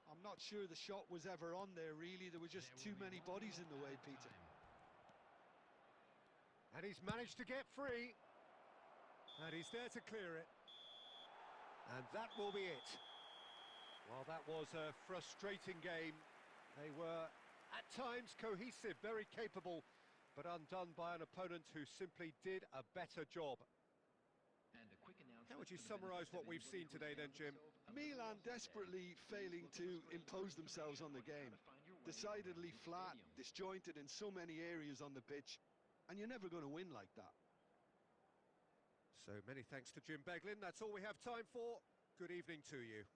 I'm not sure the shot was ever on there, really. There were just too many bodies in the way, Peter. And he's managed to get free. And he's there to clear it. And that will be it. Well, that was a frustrating game. They were, at times, cohesive, very capable, but undone by an opponent who simply did a better job. How would you summarise what we've seen today then, Jim? Milan desperately failing to impose themselves on the game. Decidedly flat, disjointed in so many areas on the pitch, and you're never going to win like that. So many thanks to Jim Beglin. That's all we have time for. Good evening to you.